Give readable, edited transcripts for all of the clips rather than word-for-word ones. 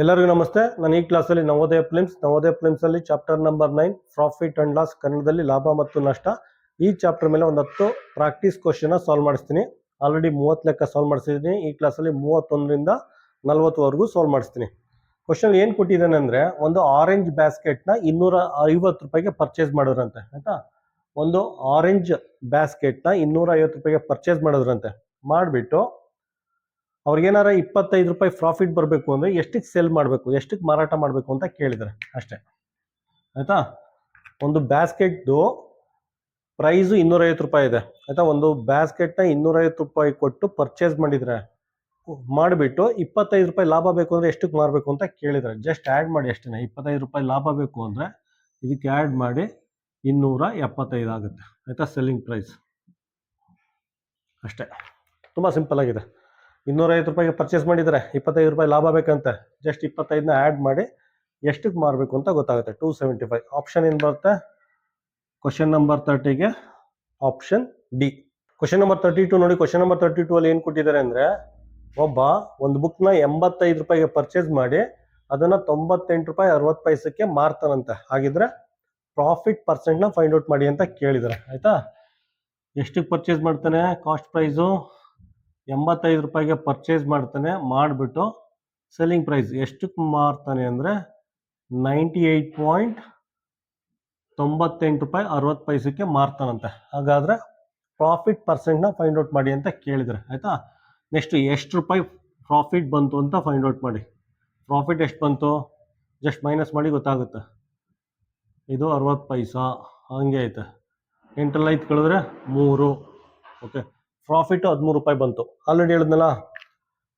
ಎಲ್ಲರಿಗೂ ನಮಸ್ತೆ. ನಾನು ಈ ಕ್ಲಾಸಲ್ಲಿ ನವೋದಯ ಫಿಲ್ಮ್ಸಲ್ಲಿ chapter number 9 profit and loss, ಕನ್ನಡದಲ್ಲಿ ಲಾಭ ಮತ್ತು ನಷ್ಟ, ಈ ಚಾಪ್ಟರ್ ಮೇಲೆ ಒಂದು 10 ಪ್ರಾಕ್ಟೀಸ್ ಕ್ವಶನ್ ಸಾಲ್ವ್ ಮಾಡಿಸ್ತೀನಿ. ಆಲ್ರೆಡಿ 30 ಲೆಕ್ಕ ಸಾಲ್ವ್ ಮಾಡಿಸಿದ್ದೀನಿ. ಈ ಕ್ಲಾಸಲ್ಲಿ 31ರಿಂದ 40ವರೆಗೂ ಸಾಲ್ವ್ ಮಾಡಿಸ್ತೀನಿ. ಕ್ವಶನ್ ಏನು ಕೊಟ್ಟಿದ್ದಾನೆ ಅಂದರೆ, ಒಂದು ಆರೆಂಜ್ ಬ್ಯಾಸ್ಕೆಟ್ನ 250 ರೂಪಾಯಿಗೆ ಪರ್ಚೇಸ್ ಮಾಡೋದ್ರಂತೆ. ಆಯ್ತಾ, ಒಂದು ಆರೆಂಜ್ ಬ್ಯಾಸ್ಕೆಟ್ನ 250 ರೂಪಾಯಿಗೆ ಪರ್ಚೇಸ್ ಮಾಡೋದ್ರಂತೆ. ಮಾಡಿಬಿಟ್ಟು ಅವ್ರಿಗೇನಾರ 25 ರೂಪಾಯಿ ಪ್ರಾಫಿಟ್ ಬರಬೇಕು ಅಂದರೆ ಎಷ್ಟಕ್ಕೆ ಸೇಲ್ ಮಾಡಬೇಕು, ಎಷ್ಟಕ್ಕೆ ಮಾರಾಟ ಮಾಡಬೇಕು ಅಂತ ಕೇಳಿದ್ದಾರೆ ಅಷ್ಟೇ. ಆಯಿತಾ, ಒಂದು ಬ್ಯಾಸ್ಕೆಟ್ದು ಪ್ರೈಸು 250 ರೂಪಾಯಿ ಇದೆ. ಆಯಿತಾ, ಒಂದು ಬ್ಯಾಸ್ಕೆಟ್ನ 250 ರೂಪಾಯಿ ಕೊಟ್ಟು ಪರ್ಚೇಸ್ ಮಾಡಿಬಿಟ್ಟು 25 ರೂಪಾಯಿ ಲಾಭ ಬೇಕು ಅಂದರೆ ಎಷ್ಟಕ್ಕೆ ಮಾರಬೇಕು ಅಂತ ಕೇಳಿದ್ದಾರೆ. ಜಸ್ಟ್ ಆ್ಯಡ್ ಮಾಡಿ ಅಷ್ಟೇ. 25 ರೂಪಾಯಿ ಲಾಭ ಬೇಕು ಅಂದರೆ ಇದಕ್ಕೆ ಆ್ಯಡ್ ಮಾಡಿ 275 ಆಗುತ್ತೆ. ಆಯಿತಾ, ಸೆಲ್ಲಿಂಗ್ ಪ್ರೈಸ್ ಅಷ್ಟೇ. ತುಂಬ ಸಿಂಪಲ್ ಆಗಿದೆ. 250 ರೂಪಾಯಿಗೆ ಪರ್ಚೇಸ್ ಮಾಡಿದರೆ 25 ರೂಪಾಯಿ ಲಾಭ ಬೇಕಂತೆ. ಜಸ್ಟ್ 25ನ ಆ್ಯಡ್ ಮಾಡಿ ಎಷ್ಟಕ್ಕೆ ಮಾರಬೇಕು ಅಂತ ಗೊತ್ತಾಗುತ್ತೆ. 275. ಆಪ್ಷನ್ ಏನು ಬರುತ್ತೆ? ಕ್ವಶನ್ ನಂಬರ್ 30ಗೆ ಆಪ್ಷನ್ ಡಿ. ಕ್ವಶನ್ ನಂಬರ್ 32 ನೋಡಿ. ಕ್ವಶನ್ ನಂಬರ್ 32 ಅಲ್ಲಿ ಏನು ಕೊಟ್ಟಿದ್ದಾರೆ ಅಂದರೆ, ಒಬ್ಬ ಒಂದು ಬುಕ್ನ 85 ರೂಪಾಯಿಗೆ ಪರ್ಚೇಸ್ ಮಾಡಿ ಅದನ್ನು 98 ರೂಪಾಯಿ 60 ಪೈಸಕ್ಕೆ ಮಾರ್ತಾನಂತೆ. ಹಾಗಿದ್ರೆ ಪ್ರಾಫಿಟ್ ಪರ್ಸೆಂಟ್ನ ಫೈಂಡ್ ಔಟ್ ಮಾಡಿ ಅಂತ ಕೇಳಿದ್ದಾರೆ. ಆಯಿತಾ, ಎಷ್ಟಕ್ಕೆ ಪರ್ಚೇಸ್ ಮಾಡ್ತಾನೆ? ಕಾಸ್ಟ್ ಪ್ರೈಸು 85 ರೂಪಾಯಿಗೆ ಪರ್ಚೇಸ್ ಮಾಡ್ತಾನೆ. ಮಾಡಿಬಿಟ್ಟು ಸೆಲ್ಲಿಂಗ್ ಪ್ರೈಸ್ ಎಷ್ಟಕ್ಕೆ ಮಾರ್ತಾನೆ ಅಂದರೆ 98.98 ರೂಪಾಯಿ 60 ಪೈಸಕ್ಕೆ ಮಾರ್ತಾನಂತೆ. ಹಾಗಾದರೆ ಪ್ರಾಫಿಟ್ ಪರ್ಸೆಂಟ್ನ ಫೈಂಡ್ ಔಟ್ ಮಾಡಿ ಅಂತ ಕೇಳಿದರೆ. ಆಯಿತಾ, ನೆಕ್ಸ್ಟ್ ಎಷ್ಟು ರೂಪಾಯಿ ಪ್ರಾಫಿಟ್ ಬಂತು ಅಂತ ಫೈಂಡ್ ಔಟ್ ಮಾಡಿ. ಪ್ರಾಫಿಟ್ ಎಷ್ಟು ಬಂತು ಜಸ್ಟ್ ಮೈನಸ್ ಮಾಡಿ ಗೊತ್ತಾಗುತ್ತೆ. ಇದು 60 ಪೈಸಾ, ಹಂಗೆ ಐತೆ. 8ರಲ್ಲಿ 5 ಕಳೆದ್ರೆ 3. ಓಕೆ, ಪ್ರಾಫಿಟ್ಟು 13 ರೂಪಾಯಿ ಬಂತು. ಆಲ್ರೆಡಿ ಹೇಳಿದ್ನಲ್ಲ,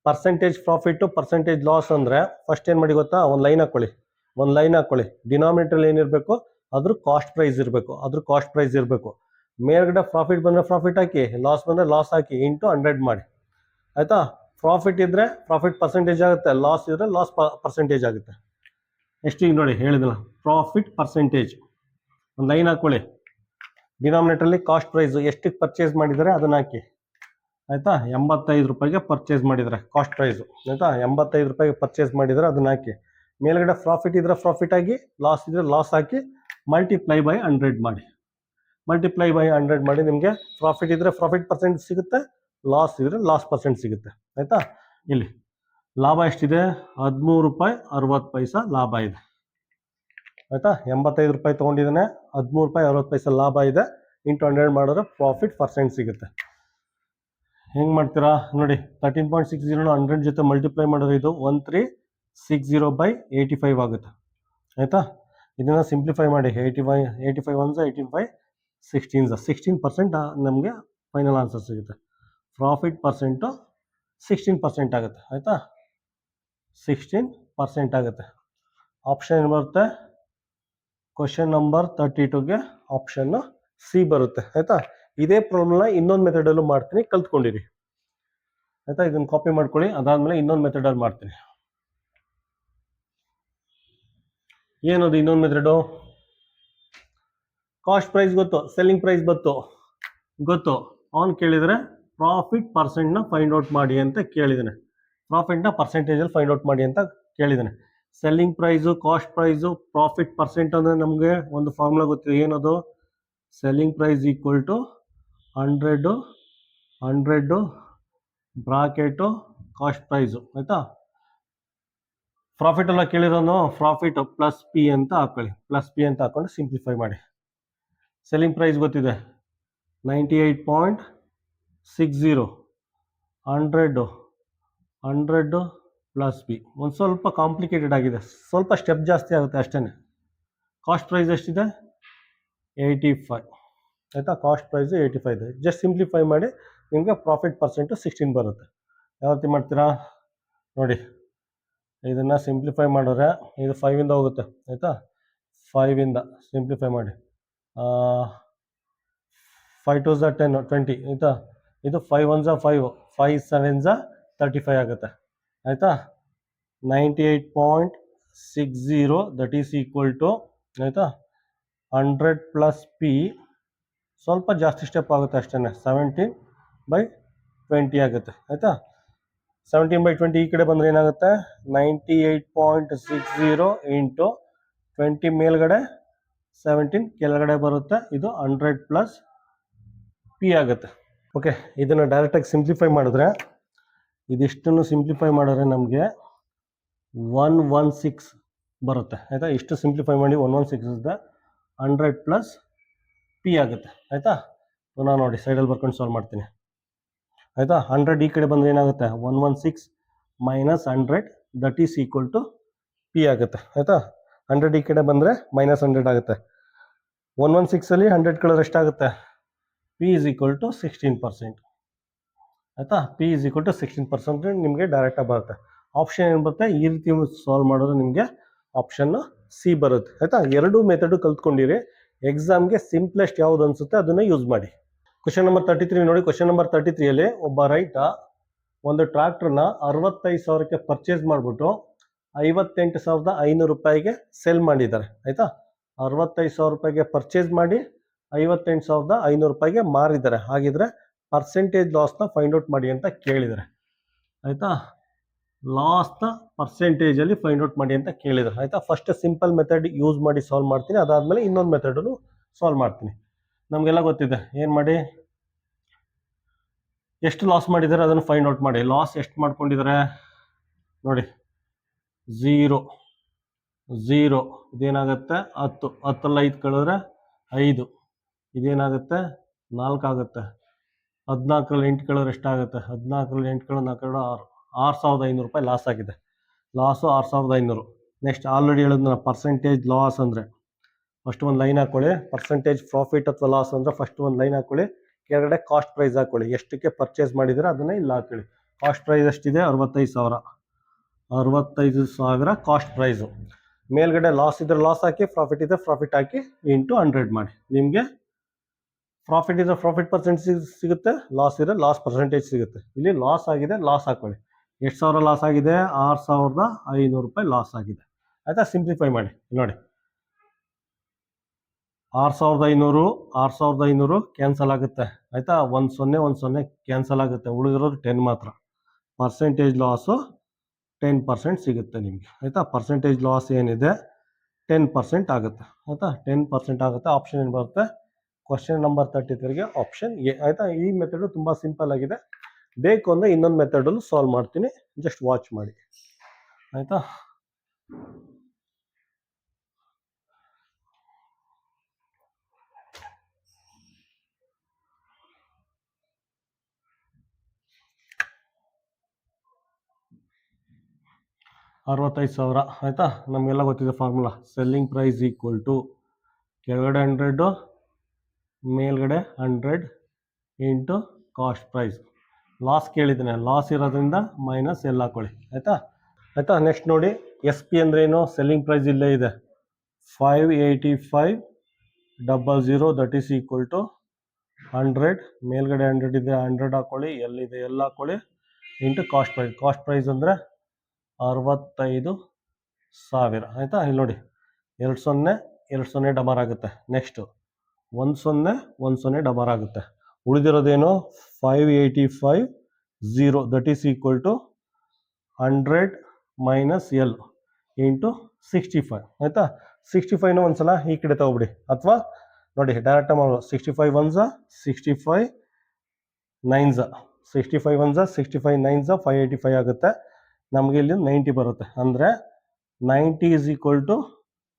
ಪರ್ಸೆಂಟೇಜ್ ಪ್ರಾಫಿಟ್ಟು ಪರ್ಸೆಂಟೇಜ್ ಲಾಸ್ ಅಂದರೆ ಫಸ್ಟ್ ಏನು ಮಾಡಿ ಗೊತ್ತಾ? ಒಂದು ಲೈನ್ ಹಾಕ್ಕೊಳ್ಳಿ. ಡಿನಾಮಿನೇಟರ್ ಏನಿರಬೇಕು? ಅದ್ರ ಕಾಸ್ಟ್ ಪ್ರೈಸ್ ಇರಬೇಕು. ಮೇಲ್ಗಡೆ ಪ್ರಾಫಿಟ್ ಬಂದರೆ ಪ್ರಾಫಿಟ್ ಹಾಕಿ, ಲಾಸ್ ಬಂದರೆ ಲಾಸ್ ಹಾಕಿ, ಇಂಟು 100 ಮಾಡಿ. ಆಯಿತಾ, ಪ್ರಾಫಿಟ್ ಇದ್ದರೆ ಪ್ರಾಫಿಟ್ ಪರ್ಸೆಂಟೇಜ್ ಆಗುತ್ತೆ, ಲಾಸ್ ಇದ್ದರೆ ಲಾಸ್ ಪರ್ಸೆಂಟೇಜ್ ಆಗುತ್ತೆ. ನೆಕ್ಸ್ಟ್ ಈಗ ನೋಡಿ ಹೇಳಿದ್ನಲ್ಲ, ಪ್ರಾಫಿಟ್ ಪರ್ಸೆಂಟೇಜ್ ಒಂದು ಲೈನ್ ಹಾಕ್ಕೊಳ್ಳಿ. ಡಿನಾಮಿನೇಟರಲ್ಲಿ ಕಾಸ್ಟ್ ಪ್ರೈಸು ಎಷ್ಟಕ್ಕೆ ಪರ್ಚೇಸ್ ಮಾಡಿದರೆ ಅದನ್ನು ಹಾಕಿ. ಆಯಿತಾ, 85 ರೂಪಾಯಿಗೆ ಪರ್ಚೇಸ್ ಮಾಡಿದರೆ ಕಾಸ್ಟ್ ಪ್ರೈಸು. ಆಯಿತಾ, 85 ರೂಪಾಯಿಗೆ ಪರ್ಚೇಸ್ ಮಾಡಿದರೆ ಅದನ್ನು ಹಾಕಿ. ಮೇಲ್ಗಡೆ ಪ್ರಾಫಿಟ್ ಇದ್ದರೆ ಪ್ರಾಫಿಟ್ ಆಗಿ, ಲಾಸ್ ಇದ್ದರೆ ಲಾಸ್ ಹಾಕಿ, ಮಲ್ಟಿಪ್ಲೈ ಬೈ 100 ಮಾಡಿ. ನಿಮಗೆ ಪ್ರಾಫಿಟ್ ಇದ್ದರೆ ಪ್ರಾಫಿಟ್ ಪರ್ಸೆಂಟ್ ಸಿಗುತ್ತೆ, ಲಾಸ್ ಇದ್ದರೆ ಲಾಸ್ ಪರ್ಸೆಂಟ್ ಸಿಗುತ್ತೆ. ಆಯಿತಾ, ಇಲ್ಲಿ ಲಾಭ ಎಷ್ಟಿದೆ? 13 ರೂಪಾಯಿ 60 ಪೈಸಾ ಲಾಭ ಇದೆ. ಆಯಿತಾ, 85 ರೂಪಾಯಿ ತೊಗೊಂಡಿದ್ದಾನೆ, 13 ರೂಪಾಯಿ 60 ಪೈಸಾ ಲಾಭ ಇದೆ. ಇಂಟು 100 ಮಾಡಿದ್ರೆ ಪ್ರಾಫಿಟ್ ಪರ್ಸೆಂಟ್ ಸಿಗುತ್ತೆ. ಹೆಂಗೆ ಮಾಡ್ತೀರಾ ನೋಡಿ, 13.60 100 ಜೊತೆ ಮಲ್ಟಿಪ್ಲೈ ಮಾಡಿದ್ರೆ ಇದು 1360/85 ಆಗುತ್ತೆ. ಆಯಿತಾ, ಇದನ್ನು ಸಿಂಪ್ಲಿಫೈ ಮಾಡಿ. 85 1 85 16% ನಮಗೆ ಫೈನಲ್ ಆನ್ಸರ್ ಸಿಗುತ್ತೆ. ಪ್ರಾಫಿಟ್ ಪರ್ಸೆಂಟು 16% ಆಗುತ್ತೆ. ಆಯಿತಾ, 16% ಆಗುತ್ತೆ. ಆಪ್ಷನ್ ಏನು ಬರುತ್ತೆ? ಕ್ವಶನ್ ನಂಬರ್ 32ಗೆ ಆಪ್ಷನ್ನು ಸಿ ಬರುತ್ತೆ. ಆಯಿತಾ, ಇದೇ ಪ್ರಾಬ್ಲಮ್ನ ಇನ್ನೊಂದು ಮೆಥಡಲ್ಲೂ ಮಾಡ್ತೀನಿ, ಕಲ್ತ್ಕೊಂಡಿರಿ. ಆಯಿತಾ, ಇದನ್ನು ಕಾಪಿ ಮಾಡ್ಕೊಳ್ಳಿ. ಅದಾದಮೇಲೆ ಇನ್ನೊಂದು ಮೆಥಡಲ್ಲಿ ಮಾಡ್ತೀನಿ. ಏನದು ಇನ್ನೊಂದು ಮೆಥಡು? ಕಾಸ್ಟ್ ಪ್ರೈಸ್ ಗೊತ್ತು, ಸೆಲ್ಲಿಂಗ್ ಪ್ರೈಸ್ ಗೊತ್ತು. ಅವನು ಕೇಳಿದರೆ ಪ್ರಾಫಿಟ್ ಪರ್ಸೆಂಟ್ನ ಫೈಂಡ್ ಔಟ್ ಮಾಡಿ ಅಂತ ಕೇಳಿದ್ದಾನೆ. ಪ್ರಾಫಿಟ್ನ ಪರ್ಸೆಂಟೇಜಲ್ಲಿ ಫೈಂಡ್ ಔಟ್ ಮಾಡಿ ಅಂತ ಕೇಳಿದ್ದಾನೆ. Selling price, cost price, profit percent ಅಂದರೆ ನಮಗೆ ಒಂದು ಫಾರ್ಮುಲಾ ಗೊತ್ತಿದೆ. ಏನದು? Selling price equal to 100 bracket cost price. ಆಯಿತಾ, ಪ್ರಾಫಿಟ್ ಎಲ್ಲ ಕೇಳಿರೋನು ಪ್ರಾಫಿಟ್ ಪ್ಲಸ್ ಪಿ ಅಂತ ಹಾಕೊಳ್ಳಿ. ಹಾಕ್ಕೊಂಡು ಸಿಂಪ್ಲಿಫೈ ಮಾಡಿ. ಸೆಲ್ಲಿಂಗ್ ಪ್ರೈಸ್ ಗೊತ್ತಿದೆ 98.60, 100 ಪ್ಲಸ್ ಪಿ. ಒಂದು ಸ್ವಲ್ಪ ಕಾಂಪ್ಲಿಕೇಟೆಡ್ ಆಗಿದೆ, ಸ್ವಲ್ಪ ಸ್ಟೆಪ್ ಜಾಸ್ತಿ ಆಗುತ್ತೆ ಅಷ್ಟೇ. ಕಾಸ್ಟ್ ಪ್ರೈಸ್ ಎಷ್ಟಿದೆ? 85. ಆಯಿತಾ, ಕಾಸ್ಟ್ ಪ್ರೈಸು 85 ಇದೆ. ಜಸ್ಟ್ ಸಿಂಪ್ಲಿಫೈ ಮಾಡಿ, ನಿಮಗೆ ಪ್ರಾಫಿಟ್ ಪರ್ಸೆಂಟು 16 ಬರುತ್ತೆ. ಯಾವ ರೀತಿ ಮಾಡ್ತೀರಾ ನೋಡಿ. ಇದನ್ನು ಸಿಂಪ್ಲಿಫೈ ಮಾಡಿದ್ರೆ ಇದು 5ಇಂದ ಹೋಗುತ್ತೆ. ಆಯಿತಾ, 5ಇಂದ ಸಿಂಪ್ಲಿಫೈ ಮಾಡಿ. 5 2 10 20. ಆಯಿತಾ, ಇದು 5 1 5, 5 7 35 ಆಗುತ್ತೆ. ಆಯಿತಾ, 98.60 ದಟ್ ಈಸ್ ಈಕ್ವಲ್ ಟು, ಆಯಿತಾ, 100 ಪ್ಲಸ್ ಪಿ. ಸ್ವಲ್ಪ ಜಾಸ್ತಿ ಸ್ಟೆಪ್ ಆಗುತ್ತೆ ಅಷ್ಟೇ, 17/20 ಆಗುತ್ತೆ. ಆಯಿತಾ, 17/20 ಈ ಕಡೆ ಬಂದರೆ ಏನಾಗುತ್ತೆ 98.60 ಇಂಟು 20 ಮೇಲ್ಗಡೆ 17 ಕೆಳಗಡೆ ಬರುತ್ತೆ, ಇದು 100 ಪ್ಲಸ್ ಪಿ ಆಗುತ್ತೆ. ಓಕೆ, ಇದನ್ನು ಡೈರೆಕ್ಟಾಗಿ ಸಿಂಪ್ಲಿಫೈ ಮಾಡಿದ್ರೆ ಇದಿಷ್ಟನ್ನು ಸಿಂಪ್ಲಿಫೈ ಮಾಡಿದ್ರೆ ನಮಗೆ 116 ಬರುತ್ತೆ ಆಯಿತಾ. ಇಷ್ಟು ಸಿಂಪ್ಲಿಫೈ ಮಾಡಿ 116 ಇದ್ದ 100 ಪ್ಲಸ್ ಪಿ ಆಗುತ್ತೆ ಆಯಿತಾ. ಪುನಃ ನೋಡಿ ಸೈಡಲ್ಲಿ ಬರ್ಕೊಂಡು ಸಾಲ್ವ್ ಮಾಡ್ತೀನಿ ಆಯಿತಾ. 100 ಈ ಕಡೆ ಬಂದರೆ ಏನಾಗುತ್ತೆ 116 minus 100 that is equal to P ಆಗುತ್ತೆ ಆಯಿತಾ. 100 ಈ ಕಡೆ ಬಂದರೆ ಮೈನಸ್ 100 ಆಗುತ್ತೆ. 116ಅಲ್ಲಿ 100 ಕಳೆದ್ರೆ ಎಷ್ಟಾಗುತ್ತೆ, ಪಿ ಈಸ್ ಈಕ್ವಲ್ ಟು 16% ಆಯಿತಾ. ಪಿ ಈಸ್ ಈಕ್ವಲ್ ಟು 16% ನಿಮಗೆ ಡೈರೆಕ್ಟಾಗಿ ಬರುತ್ತೆ. ಆಪ್ಷನ್ ಏನು ಬರುತ್ತೆ, ಈ ರೀತಿ ಸಾಲ್ವ್ ಮಾಡೋದು ನಿಮಗೆ ಆಪ್ಷನ್ನು ಸಿ ಬರುತ್ತೆ ಆಯಿತಾ. ಎರಡೂ ಮೆಥಡು ಕಲ್ತ್ಕೊಂಡಿರಿ, ಎಕ್ಸಾಮ್ಗೆ ಸಿಂಪ್ಲೆಸ್ಟ್ ಯಾವುದು ಅನಿಸುತ್ತೆ ಅದನ್ನು ಯೂಸ್ ಮಾಡಿ. ಕ್ವಶನ್ ನಂಬರ್ 33 ನೋಡಿ. ಕ್ವಶನ್ ನಂಬರ್ 33ಯಲ್ಲಿ ಒಬ್ಬ ರೈತ ಒಂದು ಟ್ರ್ಯಾಕ್ಟರ್ನ 65,000ಕ್ಕೆ ಪರ್ಚೇಸ್ ಮಾಡಿಬಿಟ್ಟು 58,500 ರೂಪಾಯಿಗೆ ಸೆಲ್ ಮಾಡಿದ್ದಾರೆ ಆಯಿತಾ. 65,000 ರೂಪಾಯಿಗೆ ಪರ್ಚೇಸ್ ಮಾಡಿ 58,500 ರೂಪಾಯಿಗೆ ಮಾರಿದ್ದಾರೆ. ಹಾಗಿದ್ರೆ ಪರ್ಸೆಂಟೇಜ್ ಲಾಸ್ನ ಫೈಂಡ್ ಔಟ್ ಮಾಡಿ ಅಂತ ಕೇಳಿದ್ದಾರೆ ಆಯಿತಾ. ಲಾಸ್ನ ಪರ್ಸೆಂಟೇಜಲ್ಲಿ ಫೈಂಡ್ ಔಟ್ ಮಾಡಿ ಅಂತ ಕೇಳಿದ್ದಾರೆ ಆಯಿತಾ. ಫಸ್ಟ್ ಸಿಂಪಲ್ ಮೆಥಡ್ ಯೂಸ್ ಮಾಡಿ ಸಾಲ್ವ್ ಮಾಡ್ತೀನಿ, ಅದಾದಮೇಲೆ ಇನ್ನೊಂದು ಮೆಥಡನ್ನು ಸಾಲ್ವ್ ಮಾಡ್ತೀನಿ. ನಮಗೆಲ್ಲ ಗೊತ್ತಿದೆ, ಏನು ಮಾಡಿ, ಎಷ್ಟು ಲಾಸ್ ಮಾಡಿದ್ದಾರೆ ಅದನ್ನು ಫೈಂಡ್ ಔಟ್ ಮಾಡಿ. ಲಾಸ್ ಎಷ್ಟು ಮಾಡ್ಕೊಂಡಿದ್ದಾರೆ ನೋಡಿ, 0 ಇದೇನಾಗುತ್ತೆ 10, 10ರಲ್ಲಿ 5 ಕಳೆದ್ರೆ 5, ಇದೇನಾಗುತ್ತೆ 4 ಆಗುತ್ತೆ. 14ರಲ್ಲಿ 8 ಕಳೆದ್ರೆ ಎಷ್ಟಾಗುತ್ತೆ, 14ರಲ್ಲಿ 8 ಕಳೆದ್ರೆ 4 6, 6,500 ರೂಪಾಯಿ ಲಾಸ್ ಆಗಿದೆ. ಲಾಸು 6,500. ನೆಕ್ಸ್ಟ್ ಆಲ್ರೆಡಿ ಹೇಳಿದ್ನ ಪರ್ಸೆಂಟೇಜ್ ಲಾಸ್ ಅಂದರೆ ಫಸ್ಟ್ ಒಂದು ಲೈನ್ ಹಾಕೊಳ್ಳಿ, ಪರ್ಸೆಂಟೇಜ್ ಪ್ರಾಫಿಟ್ ಅಥವಾ ಲಾಸ್ ಅಂದರೆ ಫಸ್ಟ್ ಒಂದು ಲೈನ್ ಹಾಕೊಳ್ಳಿ, ಕೆಳಗಡೆ ಕಾಸ್ಟ್ ಪ್ರೈಸ್ ಹಾಕೊಳ್ಳಿ, ಎಷ್ಟಕ್ಕೆ ಪರ್ಚೇಸ್ ಮಾಡಿದರೆ ಅದನ್ನೇ ಇಲ್ಲಿ ಹಾಕೊಳ್ಳಿ. ಕಾಸ್ಟ್ ಪ್ರೈಸ್ ಎಷ್ಟಿದೆ 65,000 ಕಾಸ್ಟ್ ಪ್ರೈಸು. ಮೇಲ್ಗಡೆ ಲಾಸ್ ಇದ್ರೆ ಲಾಸ್ ಹಾಕಿ, ಪ್ರಾಫಿಟ್ ಇದ್ರೆ ಪ್ರಾಫಿಟ್ ಹಾಕಿ, ಇಂಟು 100 ಮಾಡಿ. ನಿಮಗೆ ಪ್ರಾಫಿಟ್ ಇದ್ರೆ ಪ್ರಾಫಿಟ್ ಪರ್ಸೆಂಟೇಜ್ ಸಿಗುತ್ತೆ, ಲಾಸ್ ಇದ್ರೆ ಲಾಸ್ ಪರ್ಸೆಂಟೇಜ್ ಸಿಗುತ್ತೆ. ಇಲ್ಲಿ ಲಾಸ್ ಆಗಿದೆ, ಲಾಸ್ ಹಾಕೊಳ್ಳಿ. ಎಷ್ಟು ಸಾವಿರ ಲಾಸ್ ಆಗಿದೆ, 6,500 ರೂಪಾಯಿ ಲಾಸ್ ಆಗಿದೆ ಆಯಿತಾ. ಸಿಂಪ್ಲಿಫೈ ಮಾಡಿ ನೋಡಿ, 6,500 ಕ್ಯಾನ್ಸಲ್ ಆಗುತ್ತೆ ಆಯಿತಾ. 10 ಕ್ಯಾನ್ಸಲ್ ಆಗುತ್ತೆ, ಉಳಿದಿರೋದು 10 ಮಾತ್ರ. ಪರ್ಸೆಂಟೇಜ್ ಲಾಸು 10% ಸಿಗುತ್ತೆ ನಿಮಗೆ ಆಯಿತಾ. ಪರ್ಸೆಂಟೇಜ್ ಲಾಸ್ ಏನಿದೆ 10% ಆಗುತ್ತೆ ಆಯಿತಾ. 10% ಆಗುತ್ತೆ. ಆಪ್ಷನ್ ಏನು ಬರುತ್ತೆ, ಕ್ವಶನ್ ನಂಬರ್ 33ಗೆ ಆಪ್ಷನ್ ಎ ಆಯಿತಾ. ಈ ಮೆಥಡು ತುಂಬ ಸಿಂಪಲ್ ಆಗಿದೆ. ಬೇಕು ಅಂದರೆ ಇನ್ನೊಂದು ಮೆಥಡಲ್ಲೂ ಸಾಲ್ವ್ ಮಾಡ್ತೀನಿ, ಜಸ್ಟ್ ವಾಚ್ ಮಾಡಿ ಆಯಿತಾ. $65,000 ಆಯಿತಾ. ನಮಗೆಲ್ಲ ಗೊತ್ತಿದೆ formula, selling price equal to ಕೆಳಗಡೆ 100 ಮೇಲ್ಗಡೆ 100 ಇಂಟು ಕಾಸ್ಟ್ ಪ್ರೈಸ್. ಲಾಸ್ ಕೇಳಿದ್ದೇನೆ, ಲಾಸ್ ಇರೋದ್ರಿಂದ ಮೈನಸ್ ಎಲ್ ಹಾಕೊಳ್ಳಿ ಆಯಿತಾ. ನೆಕ್ಸ್ಟ್ ನೋಡಿ, ಎಸ್ ಪಿ ಅಂದರೆ ಏನು, ಸೆಲ್ಲಿಂಗ್ ಪ್ರೈಸ್ ಇಲ್ಲೇ ಇದೆ 585,000 ದಟ್ ಈಸ್ ಈಕ್ವಲ್ ಟು 100. ಮೇಲ್ಗಡೆ 100 ಇದೆ, 100 ಹಾಕೊಳ್ಳಿ, ಎಲ್ಲಿದೆ ಎಲ್ ಹಾಕೊಳ್ಳಿ, into cost price. Cost price ಅಂದರೆ 65,000 ಆಯಿತಾ. ಇಲ್ಲಿ ನೋಡಿ 20 ಡಬರ್ ಆಗುತ್ತೆ. ನೆಕ್ಸ್ಟು 10 ಡಬರ್ ಆಗುತ್ತೆ. ಉಳಿದಿರೋದೇನು 585,000 that is equal to 100 minus L into 65 ಆಯಿತಾ. 65ನ ಒಂದ್ಸಲ ಈ ಕಡೆ ತಗೊಬಿಡಿ, ಅಥವಾ ನೋಡಿ ಡೈರೆಕ್ಟ್ ಮಾಡೋದು. 65 1 65 9 65 1 65 9 585 ಆಗುತ್ತೆ. ನಮಗೆ ಇಲ್ಲಿ 90 ಬರುತ್ತೆ, ಅಂದರೆ 90 is equal to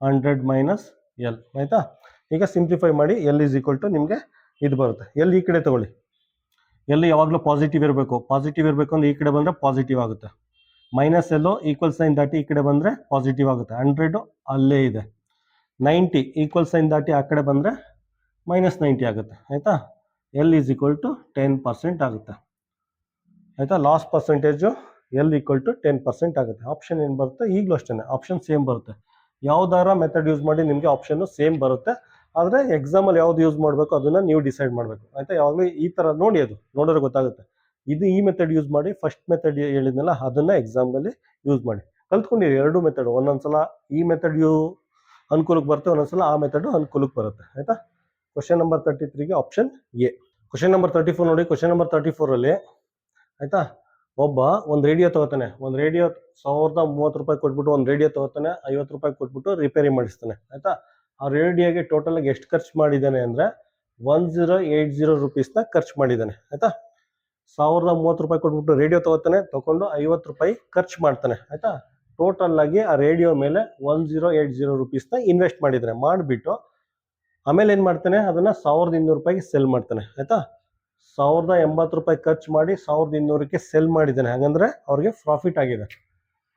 100 minus L ಆಯಿತಾ. ಈಗ ಸಿಂಪ್ಲಿಫೈ ಮಾಡಿ, ಎಲ್ ಈಸ್ ಈಕ್ವಲ್ ಟು ನಿಮಗೆ ಇದು ಬರುತ್ತೆ. ಎಲ್ ಈ ಕಡೆ ತಗೊಳ್ಳಿ, ಎಲ್ಲಿ ಯಾವಾಗಲೂ ಪಾಸಿಟಿವ್ ಇರಬೇಕು. ಪಾಸಿಟಿವ್ ಇರಬೇಕು ಅಂದರೆ ಈ ಕಡೆ ಬಂದರೆ ಪಾಸಿಟಿವ್ ಆಗುತ್ತೆ. ಮೈನಸ್ ಎಲ್ಲೋ ಈಕ್ವಲ್ ಸೈನ್ ದಾಟಿ ಈ ಕಡೆ ಬಂದರೆ ಪಾಸಿಟಿವ್ ಆಗುತ್ತೆ. 100 ಅಲ್ಲೇ ಇದೆ. 90 ಈಕ್ವಲ್ ಸೈನ್ ದಾಟಿ ಆ ಕಡೆ ಬಂದರೆ -90 ಆಗುತ್ತೆ ಆಯಿತಾ. ಎಲ್ ಈಸ್ ಈಕ್ವಲ್ ಟು 10% ಆಗುತ್ತೆ ಆಯಿತಾ. Loss percentage L equal to 10% ಆಗುತ್ತೆ. ಆಪ್ಷನ್ ಏನು ಬರುತ್ತೆ, ಈಗಲೂ ಅಷ್ಟೇ ಆಪ್ಷನ್ ಸೇಮ್ ಬರುತ್ತೆ. ಯಾವ್ದಾರ ಮೆಥಡ್ ಯೂಸ್ ಮಾಡಿ ನಿಮಗೆ ಆಪ್ಷನ್ನು ಸೇಮ್ ಬರುತ್ತೆ. ಆದರೆ ಎಕ್ಸಾಮಲ್ಲಿ ಯಾವ್ದು ಯೂಸ್ ಮಾಡಬೇಕು ಅದನ್ನು ನೀವು ಡಿಸೈಡ್ ಮಾಡಬೇಕು ಆಯಿತಾ. ಯಾವಾಗಲೂ ಈ ಥರ ನೋಡಿ, ಅದು ನೋಡಿದ್ರೆ ಗೊತ್ತಾಗುತ್ತೆ. ಇದು ಈ ಮೆಥಡ್ ಯೂಸ್ ಮಾಡಿ, ಫಸ್ಟ್ ಮೆಥಡ್ ಹೇಳಿದ್ನಲ್ಲ ಅದನ್ನು ಎಕ್ಸಾಮಲ್ಲಿ ಯೂಸ್ ಮಾಡಿ ಕಲ್ತ್ಕೊಂಡಿರಿ. ಎರಡು ಮೆಥಡ್, ಒಂದೊಂದ್ಸಲ ಈ ಮೆಥಡ್ ಅನುಕೂಲಕ್ಕೆ ಬರುತ್ತೆ, ಒಂದೊಂದ್ಸಲ ಆ ಮೆಥಡು ಅನುಕೂಲಕ್ಕೆ ಬರುತ್ತೆ ಆಯಿತಾ. ಕ್ವಶನ್ ನಂಬರ್ 33ಗೆ ಆಪ್ಷನ್ ಎ. ಕ್ವಶನ್ ನಂಬರ್ 34 ನೋಡಿ. ಕ್ವಶನ್ ನಂಬರ್ 34ರಲ್ಲಿ ಆಯಿತಾ, ಒಬ್ಬ ಒಂದು ರೇಡಿಯೋ ತಗೋತಾನೆ, ಒಂದು ರೇಡಿಯೋ 1030 ರೂಪಾಯಿ ಕೊಟ್ಬಿಟ್ಟು ಒಂದು ರೇಡಿಯೋ ತಗೋತಾನೆ, 50 ರೂಪಾಯಿ ಕೊಟ್ಬಿಟ್ಟು ರಿಪೇರಿ ಮಾಡಿಸ್ತಾನೆ ಆಯ್ತಾ. ಆ ರೇಡಿಯೋಗೆ ಟೋಟಲ್ ಆಗಿ ಎಷ್ಟು ಖರ್ಚು ಮಾಡಿದ್ದಾನೆ ಅಂದ್ರೆ 1080 ರೂಪೀಸ್ನ ಖರ್ಚು ಮಾಡಿದ್ದಾನೆ ಆಯ್ತಾ. 1030 ರೂಪಾಯಿ ಕೊಟ್ಬಿಟ್ಟು ರೇಡಿಯೋ ತಗೊಂಡು 50 ರೂಪಾಯಿ ಖರ್ಚು ಮಾಡ್ತಾನೆ ಆಯ್ತಾ. ಟೋಟಲ್ ಆಗಿ ಆ ರೇಡಿಯೋ ಮೇಲೆ 1080 ರೂಪೀಸ್ನ ಇನ್ವೆಸ್ಟ್ ಮಾಡಿದ್ದಾನೆ. ಮಾಡಿಬಿಟ್ಟು ಆಮೇಲೆ ಏನ್ ಮಾಡ್ತಾನೆ, ಅದನ್ನ 1200 ರೂಪಾಯಿಗೆ ಸೆಲ್ ಮಾಡ್ತಾನೆ ಆಯ್ತಾ. 1080 ರೂಪಾಯಿ ಖರ್ಚು ಮಾಡಿ 1200ಕ್ಕೆ ಸೆಲ್ ಮಾಡಿದ್ದಾನೆ. ಹಾಗಂದ್ರೆ ಅವ್ರಿಗೆ ಪ್ರಾಫಿಟ್ ಆಗಿದೆ.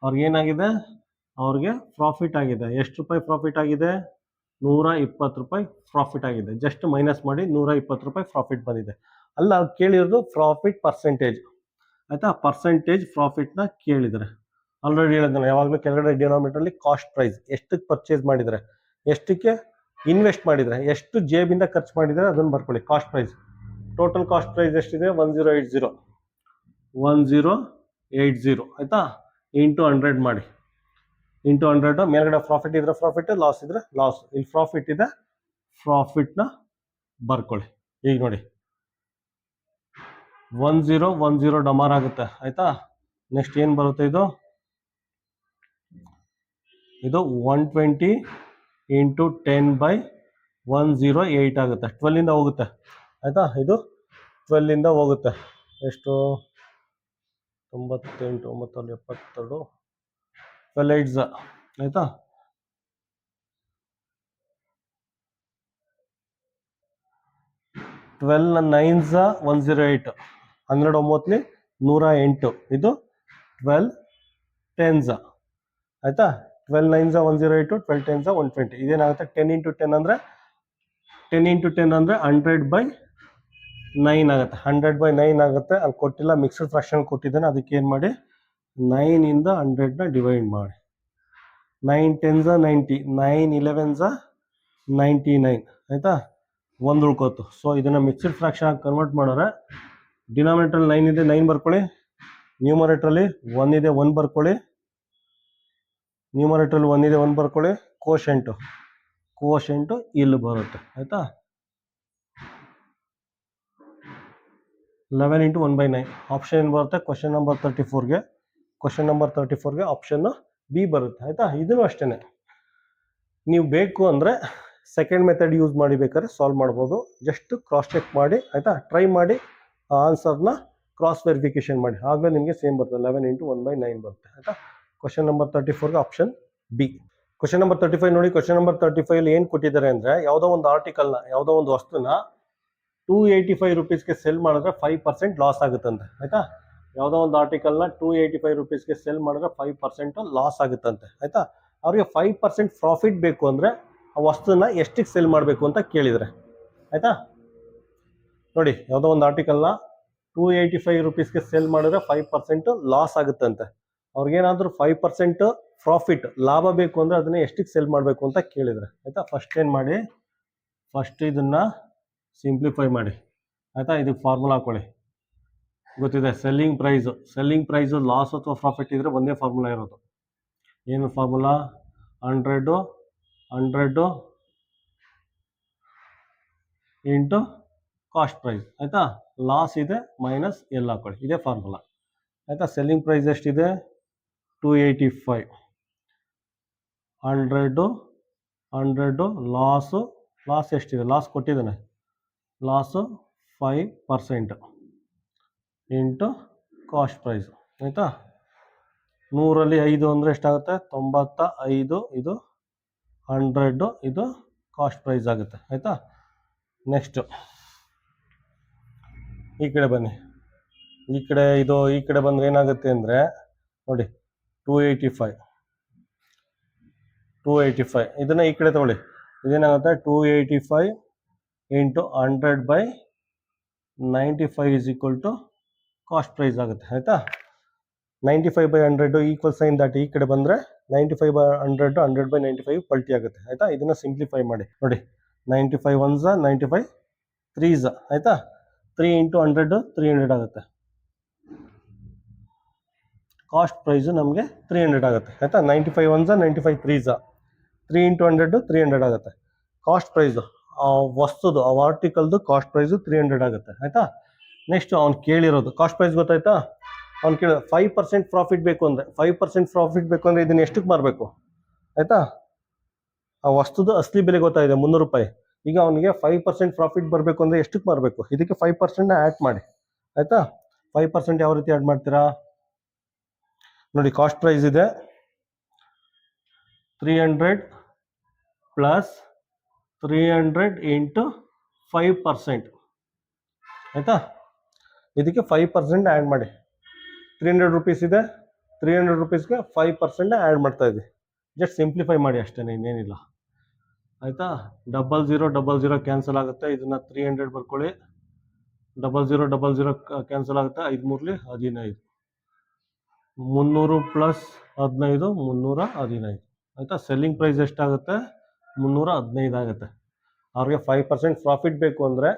ಅವ್ರಿಗೆ ಏನಾಗಿದೆ, ಅವ್ರಿಗೆ ಪ್ರಾಫಿಟ್ ಆಗಿದೆ. ಎಷ್ಟು ರೂಪಾಯಿ ಪ್ರಾಫಿಟ್ ಆಗಿದೆ? 120 ರೂಪಾಯಿ ಪ್ರಾಫಿಟ್ ಆಗಿದೆ. ಜಸ್ಟ್ ಮೈನಸ್ ಮಾಡಿ 120 ರೂಪಾಯಿ ಪ್ರಾಫಿಟ್ ಬಂದಿದೆ. ಅಲ್ಲ, ಅವ್ರು ಕೇಳಿರೋದು ಪ್ರಾಫಿಟ್ ಪರ್ಸೆಂಟೇಜ್ ಆಯ್ತಾ. ಪರ್ಸೆಂಟೇಜ್ ಪ್ರಾಫಿಟ್ನ ಕೇಳಿದರೆ ಆಲ್ರೆಡಿ ಹೇಳಿದ್ದಾನೆ ಯಾವಾಗಲೂ ಕೆಳಗಡೆ ಡಿನಾಮಿನೇಟರ್ಲಿ ಕಾಸ್ಟ್ ಪ್ರೈಸ್, ಎಷ್ಟಕ್ಕೆ ಪರ್ಚೇಸ್ ಮಾಡಿದರೆ, ಎಷ್ಟಕ್ಕೆ ಇನ್ವೆಸ್ಟ್ ಮಾಡಿದರೆ, ಎಷ್ಟು ಜೇಬಿಂದ ಖರ್ಚು ಮಾಡಿದರೆ ಅದನ್ನು ಬರ್ಕೊಳ್ಳಿ. Cost price, total cost price ಎಷ್ಟಿದೆ? 1080 ಆಯ್ತಾ. ಇಂಟು 100 ಮಾಡಿ, ಇಂಟು 100. ಮೇಲ್ಗಡೆ ಪ್ರಾಫಿಟ್ ಇದ್ರೆ ಪ್ರಾಫಿಟ್, ಲಾಸ್ ಇದ್ರೆ ಲಾಸ್. ಇಲ್ಲಿ ಪ್ರಾಫಿಟ್ ಇದೆ, ಪ್ರಾಫಿಟ್ನ ಬರ್ಕೊಳ್ಳಿ. ಈಗ ನೋಡಿ 1010 ಡಮಾರ್ ಆಗುತ್ತೆ ಆಯ್ತಾ. ನೆಕ್ಸ್ಟ್ ಏನು ಬರುತ್ತೆ? ಇದು 120 ಇಂಟು 10/108 ಆಗುತ್ತೆ. 12 ಹೋಗುತ್ತೆ ಆಯ್ತಾ. ಇದು 12 ಹೋಗುತ್ತೆ. ಎಷ್ಟು? 98 972 12 8 ಆಯ್ತಾ. 12 9 108, 12 9 108. ಇದು 12 10 ಆಯ್ತಾ. 12 9 108, 12 10 120. ಇದೇನಾಗುತ್ತೆ? 10 ಇಂಟು 10 ಅಂದರೆ 100/9 ಆಗುತ್ತೆ. 100/9 ಆಗುತ್ತೆ. ಅಲ್ಲಿ ಕೊಟ್ಟಿಲ್ಲ, ಮಿಕ್ಸ್ಡ್ ಫ್ರಾಕ್ಷನ್ ಕೊಟ್ಟಿದ್ದಾನೆ. ಅದಕ್ಕೆ ಏನು ಮಾಡಿ, 9 ಇಂದ 100ನ ಡಿವೈಡ್ ಮಾಡಿ. 9 10 90, 9 11 99 ಆಯ್ತಾ. ಒಂದು ಉಳ್ಕೋತು. ಸೊ ಇದನ್ನ ಮಿಕ್ಸ್ಡ್ ಫ್ರಾಕ್ಷನ್ ಆಗಿ ಕನ್ವರ್ಟ್ ಮಾಡಿದ್ರೆ ಡಿನಾಮಿನೇಟರ್ 9 ಇದೆ, 9 ಬರ್ಕೊಳ್ಳಿ. ನ್ಯೂಮರೇಟರಲ್ಲಿ 1 ಇದೆ, 1 ಬರ್ಕೊಳ್ಳಿ. ನ್ಯೂಮರೇಟರಲ್ಲಿ 1 ಇದೆ, 1 ಬರ್ಕೊಳ್ಳಿ. ಕೋಶೆಂಟು ಇಲ್ಲಿ ಬರುತ್ತೆ ಆಯ್ತಾ. 11 ಇಂಟು 1/9 ಆಪ್ಷನ್ ಏನು ಬರುತ್ತೆ? ಕ್ವಶನ್ ನಂಬರ್ 34ಗೆ ಆಪ್ಷನ್ ಬಿ ಬರುತ್ತೆ ಆಯ್ತಾ. ಇದನ್ನು ಅಷ್ಟೇ, ನೀವು ಬೇಕು ಅಂದರೆ ಸೆಕೆಂಡ್ ಮೆಥಡ್ ಯೂಸ್ ಮಾಡಿ ಬೇಕಾದ್ರೆ ಸಾಲ್ವ್ ಮಾಡ್ಬೋದು. ಜಸ್ಟ್ ಕ್ರಾಸ್ ಚೆಕ್ ಮಾಡಿ ಆಯ್ತಾ. ಟ್ರೈ ಮಾಡಿ ಆನ್ಸರ್ನ ಕ್ರಾಸ್ ವೆರಿಫಿಕೇಶನ್ ಮಾಡಿ, ಆಗಲೇ ನಿಮಗೆ ಸೇಮ್ ಬರುತ್ತೆ. 11 ಇಂಟು 1/9 ಬರುತ್ತೆ ಆಯ್ತಾ. ಕ್ವಶನ್ ನಂಬರ್ 34ಗೆ ಆಪ್ಷನ್ ಬಿ. ಕ್ವಶನ್ ನಂಬರ್ 35 ನೋಡಿ. ಕ್ವಶನ್ ನಂಬರ್ 35 ಏನು ಕೊಟ್ಟಿದ್ದಾರೆ ಅಂದರೆ, ಯಾವುದೋ ಒಂದು ಆರ್ಟಿಕಲ್ನ, ಯಾವುದೋ ಒಂದು ವಸ್ತುನ 285 ರೂಪೀಸ್ಗೆ ಸೆಲ್ ಮಾಡಿದ್ರೆ 5% ಲಾಸ್ ಆಗುತ್ತಂತೆ ಆಯ್ತಾ. ಯಾವುದೋ ಒಂದು ಆರ್ಟಿಕಲ್ನ 285 ರೂಪೀಸ್ಗೆ ಸೆಲ್ ಮಾಡಿದ್ರೆ 5% ಲಾಸ್ ಆಗುತ್ತಂತೆ ಆಯ್ತಾ. ಅವ್ರಿಗೆ 5% ಪ್ರಾಫಿಟ್ ಬೇಕು ಅಂದರೆ ಆ ವಸ್ತುನ ಎಷ್ಟಕ್ಕೆ ಸೆಲ್ ಮಾಡಬೇಕು ಅಂತ ಕೇಳಿದರೆ ಆಯ್ತಾ. ನೋಡಿ, ಯಾವುದೋ ಒಂದು ಆರ್ಟಿಕಲ್ನ 285 ರೂಪೀಸ್ಗೆ ಸೆಲ್ ಮಾಡಿದ್ರೆ 5% ಲಾಸ್ ಆಗುತ್ತಂತೆ. ಅವ್ರಿಗೇನಾದರೂ 5% ಪ್ರಾಫಿಟ್ ಲಾಭ ಬೇಕು ಅಂದರೆ ಅದನ್ನ ಎಷ್ಟಕ್ಕೆ ಸೆಲ್ ಮಾಡಬೇಕು ಅಂತ ಕೇಳಿದರೆ ಆಯ್ತಾ. ಫಸ್ಟ್ ಏನು ಮಾಡಿ, ಫಸ್ಟ್ ಇದನ್ನ ಸಿಂಪ್ಲಿಫೈ ಮಾಡಿ ಆಯ್ತಾ. ಇದಕ್ಕೆ ಫಾರ್ಮುಲಾ ಹಾಕೊಳ್ಳಿ. ಗೊತ್ತಿದೆ, ಸೆಲ್ಲಿಂಗ್ ಪ್ರೈಸು ಲಾಸ್ ಅಥವಾ ಪ್ರಾಫಿಟ್ ಇದ್ರೆ ಒಂದೇ ಫಾರ್ಮುಲಾ ಇರೋದು. ಏನು ಫಾರ್ಮುಲಾ? 100 ಇಂಟು ಕಾಸ್ಟ್ ಪ್ರೈಸ್ ಆಯ್ತಾ. ಲಾಸ್ ಇದೆ ಮೈನಸ್ ಎಲ್ ಹಾಕೊಳ್ಳಿ, ಇದೇ ಫಾರ್ಮುಲಾ ಆಯ್ತಾ. ಸೆಲ್ಲಿಂಗ್ ಪ್ರೈಸ್ ಎಷ್ಟಿದೆ? 285. 100 ಲಾಸ್ ಎಷ್ಟಿದೆ? ಲಾಸ್ ಕೊಟ್ಟಿದ್ದಾನೆ. ಲಾಸು 5% ಇಂಟು ಕಾಸ್ಟ್ ಪ್ರೈಸ್ ಆಯಿತಾ. 100ರಲ್ಲಿ 5 ಅಂದರೆ ಎಷ್ಟಾಗುತ್ತೆ? 95. ಇದು 100, ಇದು ಕಾಸ್ಟ್ ಪ್ರೈಸ್ ಆಗುತ್ತೆ ಆಯಿತಾ. ನೆಕ್ಸ್ಟು ಈ ಕಡೆ ಬನ್ನಿ. ಈ ಕಡೆ ಬಂದರೆ ಏನಾಗುತ್ತೆ ಅಂದರೆ ನೋಡಿ, 285 ಇದನ್ನು ಈ ಕಡೆ ತಗೊಳ್ಳಿ. ಇದೇನಾಗುತ್ತೆ? 285 into 100/95 is equal to cost price ಆಗುತ್ತೆ ಆಯಿತಾ. 95/100 ಈಕ್ವಲ್ ಸೈನ್ ದಾಟಿ ಈ ಕಡೆ ಬಂದರೆ 95/100 100/95 ಪಲ್ಟಿ ಆಗುತ್ತೆ ಆಯಿತಾ. ಇದನ್ನು ಸಿಂಪ್ಲಿಫೈ ಮಾಡಿ ನೋಡಿ. 95 1s 95 3s ಆಯಿತಾ. 3 ಇಂಟು 100 300 ಆಗುತ್ತೆ. ಕಾಸ್ಟ್ ಪ್ರೈಸು ನಮಗೆ 300 ಆಗುತ್ತೆ ಆಯಿತಾ. 95 1s 95 3s, 3 ಇಂಟು 100 300 ಆಗುತ್ತೆ. ಕಾಸ್ಟ್ ಪ್ರೈಸು ಆ ವಸ್ತುದು, ಆ ಆರ್ಟಿಕಲ್ದು ಕಾಸ್ಟ್ ಪ್ರೈಸು 300 ಆಗುತ್ತೆ ಆಯಿತಾ. ನೆಕ್ಸ್ಟ್ ಅವ್ನು ಕೇಳಿರೋದು ಕಾಸ್ಟ್ ಪ್ರೈಸ್ ಗೊತ್ತಾಯ್ತಾ. ಅವ್ನು ಕೇಳಿದ 5% ಪ್ರಾಫಿಟ್ ಬೇಕು ಅಂದರೆ 5% ಪ್ರಾಫಿಟ್ ಬೇಕು ಅಂದರೆ ಇದನ್ನ ಎಷ್ಟಕ್ಕೆ ಮಾರಬೇಕು ಆಯಿತಾ. ಆ ವಸ್ತುದ ಅಸಲಿ ಬೆಲೆ ಗೊತ್ತಾಗಿದೆ 300 ರೂಪಾಯಿ. ಈಗ ಅವನಿಗೆ 5% ಪ್ರಾಫಿಟ್ ಬರಬೇಕು ಅಂದರೆ ಎಷ್ಟಕ್ಕೆ ಮಾರಬೇಕು, ಇದಕ್ಕೆ 5% ಆ್ಯಡ್ ಮಾಡಿ ಆಯಿತಾ. 5% ಯಾವ ರೀತಿ ಆ್ಯಡ್ ಮಾಡ್ತೀರಾ ನೋಡಿ. ಕಾಸ್ಟ್ ಪ್ರೈಸ್ ಇದೆ 300 ಪ್ಲಸ್ 300 ಇಂಟು 5% ಆಯಿತಾ. ಇದಕ್ಕೆ 5% ಆ್ಯಡ್ ಮಾಡಿ. 300 ರೂಪೀಸ್ ಇದೆ, 300 ರೂಪೀಸ್ಗೆ 5% ಆ್ಯಡ್ ಮಾಡ್ತಾ ಇದ್ದೀವಿ. ಜಸ್ಟ್ ಸಿಂಪ್ಲಿಫೈ ಮಾಡಿ ಅಷ್ಟೇ, ಇನ್ನೇನಿಲ್ಲ ಆಯಿತಾ. 0000 ಕ್ಯಾನ್ಸಲ್ ಆಗುತ್ತೆ, ಇದನ್ನು 300 ಬರ್ಕೊಳ್ಳಿ. 0000 ಕ್ಯಾನ್ಸಲ್ ಆಗುತ್ತೆ, 5 ಮೂರಲಿ 15, 300 ಪ್ಲಸ್ 15 315 ಆಯಿತಾ. ಸೆಲ್ಲಿಂಗ್ ಪ್ರೈಸ್ ಎಷ್ಟಾಗುತ್ತೆ 315 ಆಗುತ್ತೆ. ಅವ್ರಿಗೆ 5% ಪ್ರಾಫಿಟ್ ಬೇಕು ಅಂದರೆ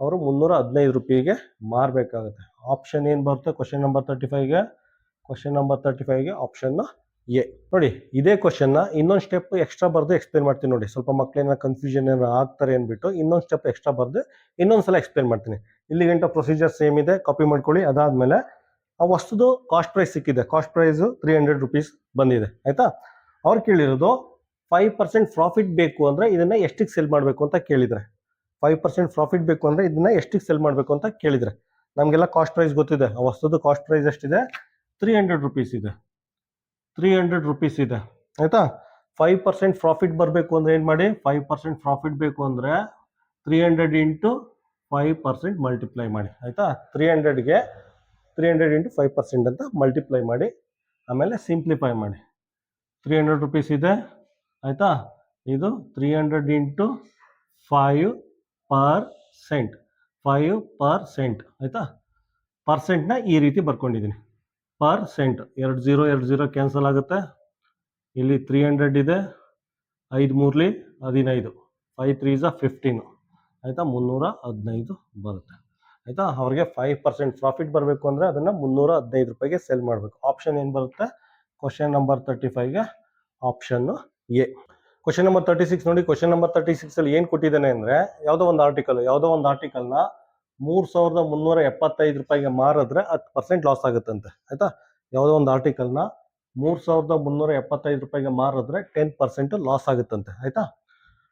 ಅವರು 315 ರೂಪಾಯಿಗೆ ಮಾರಬೇಕಾಗುತ್ತೆ. ಆಪ್ಷನ್ ಏನು ಬರುತ್ತೆ ಕ್ವಶನ್ ನಂಬರ್ 35ಗೆ? ಕ್ವಶನ್ ನಂಬರ್ 35ಗೆ ಆಪ್ಷನ್ ಎ. ನೋಡಿ ಇದೇ ಕ್ವಶನ್ನ ಇನ್ನೊಂದು ಸ್ಟೆಪ್ ಎಕ್ಸ್ಟ್ರಾ ಬರೆದು ಎಕ್ಸ್ಪ್ಲೇನ್ ಮಾಡ್ತೀನಿ ನೋಡಿ. ಸ್ವಲ್ಪ ಮಕ್ಕಳೇನ ಕನ್ಫ್ಯೂಷನ್ ಏನೋ ಆಗ್ತಾರೆ ಅಂದ್ಬಿಟ್ಟು ಇನ್ನೊಂದು ಸ್ಟೆಪ್ ಎಕ್ಸ್ಟ್ರಾ ಬರೆದು ಇನ್ನೊಂದ್ಸಲ ಎಕ್ಸ್ಪ್ಲೇನ್ ಮಾಡ್ತೀನಿ. ಇಲ್ಲಿ ಗಂಟ ಪ್ರೊಸೀಜರ್ ಸೇಮ್ ಇದೆ, ಕಾಪಿ ಮಾಡ್ಕೊಳ್ಳಿ. ಅದಾದಮೇಲೆ ಆ ವಸ್ತುದು ಕಾಸ್ಟ್ ಪ್ರೈಸ್ ಸಿಕ್ಕಿದೆ, ಕಾಸ್ಟ್ ಪ್ರೈಸು 300 ರೂಪೀಸ್ ಬಂದಿದೆ ಆಯಿತಾ. ಅವ್ರು ಕೇಳಿರೋದು 5% ಪ್ರಾಫಿಟ್ ಬೇಕು ಅಂದರೆ ಇದನ್ನು ಎಷ್ಟಕ್ಕೆ ಸೆಲ್ ಮಾಡಬೇಕು ಅಂತ ಕೇಳಿದರೆ. 5% ಪ್ರಾಫಿಟ್ ಬೇಕು ಅಂದರೆ ಇದನ್ನ ಎಷ್ಟಕ್ಕೆ ಸೆಲ್ ಮಾಡಬೇಕು ಅಂತ ಕೇಳಿದರೆ. ನಮಗೆಲ್ಲ ಕಾಸ್ಟ್ ಪ್ರೈಸ್ ಗೊತ್ತಿದೆ, ಆ ವಸ್ತುದು ಕಾಸ್ಟ್ ಪ್ರೈಸ್ ಎಷ್ಟಿದೆ 300 ರೂಪೀಸ್ ಇದೆ. 300 ರೂಪೀಸ್ ಇದೆ ಆಯಿತಾ. 5% ಪ್ರಾಫಿಟ್ ಬರಬೇಕು ಅಂದರೆ ಏನು ಮಾಡಿ, 5% ಪ್ರಾಫಿಟ್ ಬೇಕು ಅಂದರೆ 300 ಇಂಟು 5% ಮಲ್ಟಿಪ್ಲೈ ಮಾಡಿ ಆಯಿತಾ. 300ಗೆ 300 ಇಂಟು 5% ಅಂತ ಮಲ್ಟಿಪ್ಲೈ ಮಾಡಿ ಆಮೇಲೆ ಸಿಂಪ್ಲಿಫೈ ಮಾಡಿ. 300 ರೂಪೀಸ್ ಇದೆ ಆಯಿತಾ. ಇದು 300 ಇಂಟು 5%, 5% ಆಯಿತಾ. ಪರ್ಸೆಂಟ್ನ ಈ ರೀತಿ ಬರ್ಕೊಂಡಿದ್ದೀನಿ, ಪರ್ಸೆಂಟ್. 20 ಕ್ಯಾನ್ಸಲ್ ಆಗುತ್ತೆ. ಇಲ್ಲಿ 300 ಇದೆ, 5 ಮೂರಲಿ 15, 5 3 15 ಆಯಿತಾ. 315 ಬರುತ್ತೆ ಆಯಿತಾ. ಅವ್ರಿಗೆ 5% ಪ್ರಾಫಿಟ್ ಬರಬೇಕು ಅಂದರೆ ಅದನ್ನು 315 ರೂಪಾಯಿಗೆ ಸೆಲ್ ಮಾಡಬೇಕು. ಆಪ್ಷನ್ ಏನು ಬರುತ್ತೆ ಕ್ವಶನ್ ನಂಬರ್ 35ಗೆ? ಆಪ್ಷನ್ನು ಎ. ಕ್ವಶನ್ ನಂಬರ್ 36 ನೋಡಿ. ಕ್ವಶನ್ ನಂಬರ್ 36 ಏನು ಕೊಟ್ಟಿದ್ದಾನೆ ಅಂದರೆ ಯಾವುದೋ ಒಂದು ಆರ್ಟಿಕಲ್ನ 3375 ರೂಪಾಯಿಗೆ ಮಾರಿದ್ರೆ 10% ಲಾಸ್ ಆಗುತ್ತಂತೆ ಆಯಿತಾ. ಯಾವುದೋ ಒಂದು ಆರ್ಟಿಕಲ್ನ 3375 ರೂಪಾಯಿಗೆ ಮಾರಿದ್ರೆ 10% ಲಾಸ್ ಆಗುತ್ತಂತೆ ಆಯಿತಾ.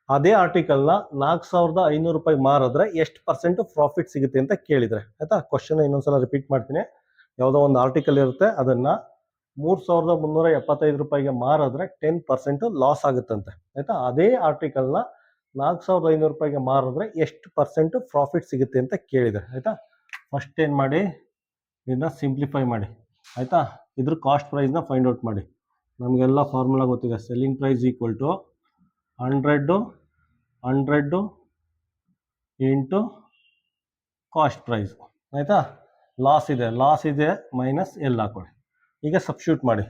ಅದೇ ಆರ್ಟಿಕಲ್ನ 4500 ರೂಪಾಯಿ ಮಾರಿದ್ರೆ ಎಷ್ಟು ಪರ್ಸೆಂಟ್ ಪ್ರಾಫಿಟ್ ಸಿಗುತ್ತೆ ಅಂತ ಕೇಳಿದರೆ ಆಯಿತಾ. ಕ್ವಶನ್ ಇನ್ನೊಂದ್ಸಲ ರಿಪೀಟ್ ಮಾಡ್ತೀನಿ. ಯಾವುದೋ ಒಂದು ಆರ್ಟಿಕಲ್ ಇರುತ್ತೆ, ಅದನ್ನು 3375 ರೂಪಾಯಿಗೆ ಮಾರಿದ್ರೆ 10% ಲಾಸ್ ಆಗುತ್ತಂತೆ ಆಯಿತಾ. ಅದೇ ಆರ್ಟಿಕಲ್ನ 4500 ರೂಪಾಯಿಗೆ ಮಾರಿದ್ರೆ ಎಷ್ಟು ಪರ್ಸೆಂಟ್ ಪ್ರಾಫಿಟ್ ಸಿಗುತ್ತೆ ಅಂತ ಕೇಳಿದೆ ಆಯಿತಾ. ಫಸ್ಟ್ ಏನು ಮಾಡಿ, ಇದನ್ನ ಸಿಂಪ್ಲಿಫೈ ಮಾಡಿ ಆಯಿತಾ. ಇದ್ರ ಕಾಸ್ಟ್ ಪ್ರೈಸ್ನ ಫೈಂಡ್ ಔಟ್ ಮಾಡಿ. ನಮಗೆಲ್ಲ ಫಾರ್ಮುಲಾ ಗೊತ್ತಿದೆ. Selling price equal to 100 into cost price ಆಯಿತಾ. ಲಾಸ್ ಇದೆ ಮೈನಸ್ ಎಲ್ ಹಾಕೊಳ್ಳಿ. ಈಗ ಸಬ್ಸ್ಟಿಟ್ಯೂಟ್ ಮಾಡಿ.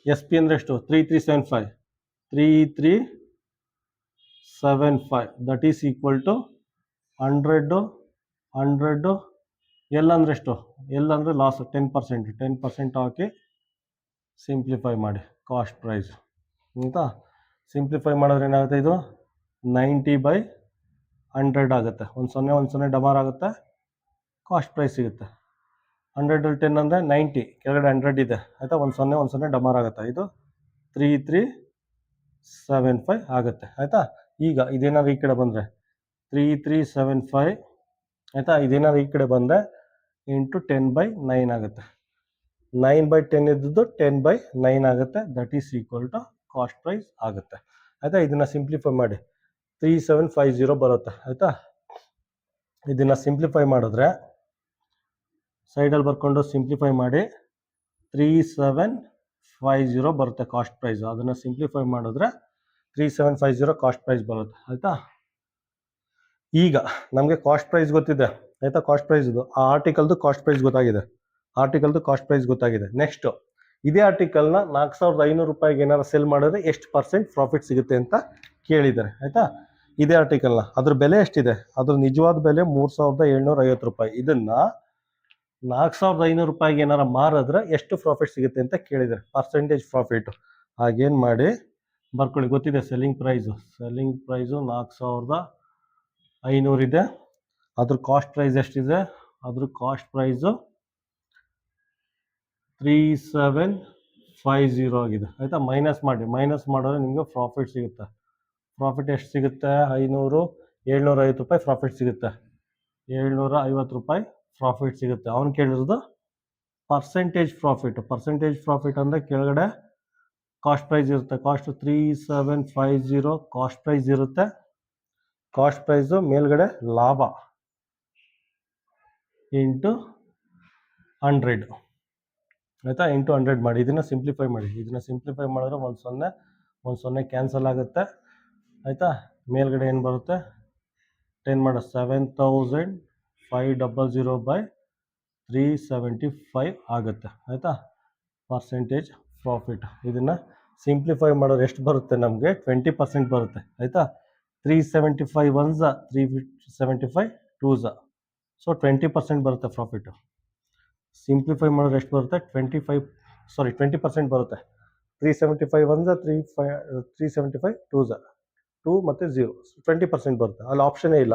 ಎಸ್ ಪಿ ಅಂದರೆ ಎಷ್ಟು 3375 that is equal to 100 L ಅಂದರೆ ಎಷ್ಟು, ಎಲ್ ಅಂದರೆ ಲಾಸ್ 10% ಹಾಕಿ ಸಿಂಪ್ಲಿಫೈ ಮಾಡಿ ಕಾಸ್ಟ್ ಪ್ರೈಸ್ ಆಯಿತಾ. ಸಿಂಪ್ಲಿಫೈ ಮಾಡಿದ್ರೆ ಏನಾಗುತ್ತೆ, ಇದು 90/100 ಆಗುತ್ತೆ. 10 ಡಮಾರ್ ಆಗುತ್ತೆ, ಕಾಸ್ಟ್ ಪ್ರೈಸ್ ಸಿಗುತ್ತೆ. 100 10 ಅಂದರೆ 90, ಕೆಳಗಡೆ 100 ಇದೆ ಆಯಿತಾ. 10 ಡಮಾರ್ ಆಗುತ್ತೆ. ಇದು 3375 ಆಗುತ್ತೆ ಆಯಿತಾ. ಈಗ ಇದೇನಾದ್ರು ಈ ಕಡೆ ಬಂದರೆ 3375 ಆಯಿತಾ. ಇದೇನಾದ್ರು ಈ ಕಡೆ ಬಂದರೆ ಇಂಟು 10/9 ಆಗುತ್ತೆ. 9/10 ಇದ್ದದ್ದು 10/9 ಆಗುತ್ತೆ. That is equal to cost price ಆಗುತ್ತೆ ಆಯಿತಾ. ಇದನ್ನು ಸಿಂಪ್ಲಿಫೈ ಮಾಡಿ 3750 ಬರುತ್ತೆ ಆಯಿತಾ. ಇದನ್ನು ಸಿಂಪ್ಲಿಫೈ ಮಾಡಿದ್ರೆ ಸೈಡಲ್ಲಿ ಬರ್ಕೊಂಡು ಸಿಂಪ್ಲಿಫೈ ಮಾಡಿ 3750 ಬರುತ್ತೆ ಕಾಸ್ಟ್ ಪ್ರೈಸ್. ಅದನ್ನು ಸಿಂಪ್ಲಿಫೈ ಮಾಡಿದ್ರೆ 3750 ಕಾಸ್ಟ್ ಪ್ರೈಸ್ ಬರುತ್ತೆ ಆಯಿತಾ. ಈಗ ನಮಗೆ ಕಾಸ್ಟ್ ಪ್ರೈಸ್ ಗೊತ್ತಿದೆ ಆಯಿತಾ. ಕಾಸ್ಟ್ ಪ್ರೈಸ್ ಇದು ಆ ಆರ್ಟಿಕಲ್ದು ಕಾಸ್ಟ್ ಪ್ರೈಸ್ ಗೊತ್ತಾಗಿದೆ. ನೆಕ್ಸ್ಟ್ ಇದೇ ಆರ್ಟಿಕಲ್ನ 4500 ರೂಪಾಯಿಗೆ ಏನಾದ್ರು ಸೆಲ್ ಮಾಡಿದ್ರೆ ಎಷ್ಟು ಪರ್ಸೆಂಟ್ ಪ್ರಾಫಿಟ್ ಸಿಗುತ್ತೆ ಅಂತ ಕೇಳಿದ್ದಾರೆ ಆಯಿತಾ. ಇದೇ ಆರ್ಟಿಕಲ್ನ ಅದ್ರ ಬೆಲೆ ಎಷ್ಟಿದೆ, ಅದ್ರ ನಿಜವಾದ ಬೆಲೆ 3750 ರೂಪಾಯಿ. ಇದನ್ನು 4500 ರೂಪಾಯಿಗೆ ಏನಾರು ಮಾರಿದ್ರೆ ಎಷ್ಟು ಪ್ರಾಫಿಟ್ ಸಿಗುತ್ತೆ ಅಂತ ಕೇಳಿದ್ದಾರೆ, ಪರ್ಸೆಂಟೇಜ್ ಪ್ರಾಫಿಟ್. ಹಾಗೇನು ಮಾಡಿ ಬರ್ಕೊಳ್ಳಿ. ಗೊತ್ತಿದೆ ಸೆಲ್ಲಿಂಗ್ ಪ್ರೈಸು 4500 ಇದೆ. ಅದ್ರ ಕಾಸ್ಟ್ ಪ್ರೈಸ್ ಎಷ್ಟಿದೆ, ಅದ್ರ ಕಾಸ್ಟ್ ಪ್ರೈಸು 3750 ಆಗಿದೆ ಆಯಿತಾ. ಮೈನಸ್ ಮಾಡಿದ್ರೆ ನಿಮಗೆ ಪ್ರಾಫಿಟ್ ಸಿಗುತ್ತೆ. ಪ್ರಾಫಿಟ್ ಎಷ್ಟು ಸಿಗುತ್ತೆ? 750 ರೂಪಾಯಿ ಪ್ರಾಫಿಟ್ ಸಿಗುತ್ತೆ. 750 ರೂಪಾಯಿ ಪ್ರಾಫಿಟ್ ಸಿಗುತ್ತೆ. ಅವ್ನು ಕೇಳಿರೋದು ಪರ್ಸೆಂಟೇಜ್ ಪ್ರಾಫಿಟ್ ಅಂದರೆ ಕೆಳಗಡೆ ಕಾಸ್ಟ್ ಪ್ರೈಸ್ ಇರುತ್ತೆ. ಕಾಸ್ಟ್ 3750 ಕಾಸ್ಟ್ ಪ್ರೈಸ್ ಇರುತ್ತೆ. ಕಾಸ್ಟ್ ಪ್ರೈಸು ಮೇಲ್ಗಡೆ ಲಾಭ ಇಂಟು 100 ಆಯಿತಾ. ಇಂಟು 100 ಮಾಡಿ. ಇದನ್ನು ಸಿಂಪ್ಲಿಫೈ ಮಾಡಿದ್ರೆ 1 0 ಕ್ಯಾನ್ಸಲ್ ಆಗುತ್ತೆ ಆಯಿತಾ. ಮೇಲ್ಗಡೆ ಏನು ಬರುತ್ತೆ? 10 ಮಾಡ 7500 ಬೈ 375 ಆಗುತ್ತೆ ಆಯಿತಾ. Percentage profit. ಇದನ್ನು ಸಿಂಪ್ಲಿಫೈ ಮಾಡೋದು ಎಷ್ಟು ಬರುತ್ತೆ? ನಮಗೆ 20% ಬರುತ್ತೆ ಆಯಿತಾ. 375 1 375 2 ಸೊ 20% ಬರುತ್ತೆ ಪ್ರಾಫಿಟು. ಸಿಂಪ್ಲಿಫೈ ಮಾಡಿದ್ರೆ ಎಷ್ಟು ಬರುತ್ತೆ? 20% ಬರುತ್ತೆ. 375 1 375 2 2 ಮತ್ತು 0 20% ಬರುತ್ತೆ. ಅಲ್ಲಿ ಆಪ್ಷನೇ ಇಲ್ಲ,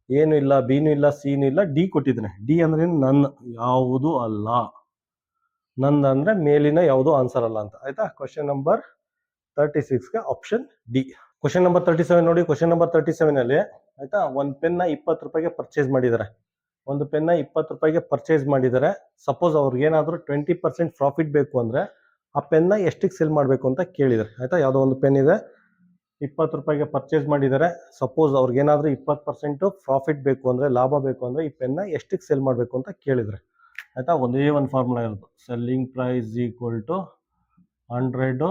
ಏನು ಇಲ್ಲ, ಬಿನೂ ಇಲ್ಲ, ಸಿನೂ ಇಲ್ಲ, ಡಿ ಕೊಟ್ಟಿದ್ದಾನೆ. ಡಿ ಅಂದ್ರೆ ನನ್ನ ಯಾವುದು ಅಲ್ಲ, ನನ್ನ ಅಂದರೆ ಮೇಲಿನ ಯಾವುದೂ ಆನ್ಸರ್ ಅಲ್ಲ ಅಂತ ಆಯಿತಾ. ಕ್ವಶನ್ ನಂಬರ್ 36ಗೆ ಆಪ್ಷನ್ ಡಿ. ಕ್ವಶನ್ ನಂಬರ್ 37 ನೋಡಿ. ಕ್ವಶನ್ ನಂಬರ್ 37ಅಲ್ಲಿ ಆಯಿತಾ, ಒಂದು ಪೆನ್ನ 20 ರೂಪಾಯಿಗೆ ಪರ್ಚೇಸ್ ಮಾಡಿದ್ದಾರೆ. ಸಪೋಸ್ ಅವ್ರಿಗೇನಾದರೂ 20% ಪ್ರಾಫಿಟ್ ಬೇಕು ಅಂದರೆ ಆ ಪೆನ್ನ ಎಷ್ಟಕ್ಕೆ ಸೆಲ್ ಮಾಡಬೇಕು ಅಂತ ಕೇಳಿದ್ದಾರೆ ಆಯಿತಾ. ಯಾವುದೋ ಒಂದು ಪೆನ್ ಇದೆ, 20 ರೂಪಾಯಿಗೆ ಪರ್ಚೇಸ್ ಮಾಡಿದ್ದಾರೆ. ಸಪೋಸ್ ಅವ್ರಿಗೇನಾದರೂ 20% ಪ್ರಾಫಿಟ್ ಬೇಕು ಅಂದರೆ, ಲಾಭ ಬೇಕು ಅಂದರೆ ಈ ಪೆನ್ನ ಎಷ್ಟಕ್ಕೆ ಸೆಲ್ ಮಾಡಬೇಕು ಅಂತ ಕೇಳಿದರೆ ಆಯಿತಾ. ಒಂದೇ ಒಂದು ಫಾರ್ಮುಲಾ ಇರೋದು, selling price equal to 100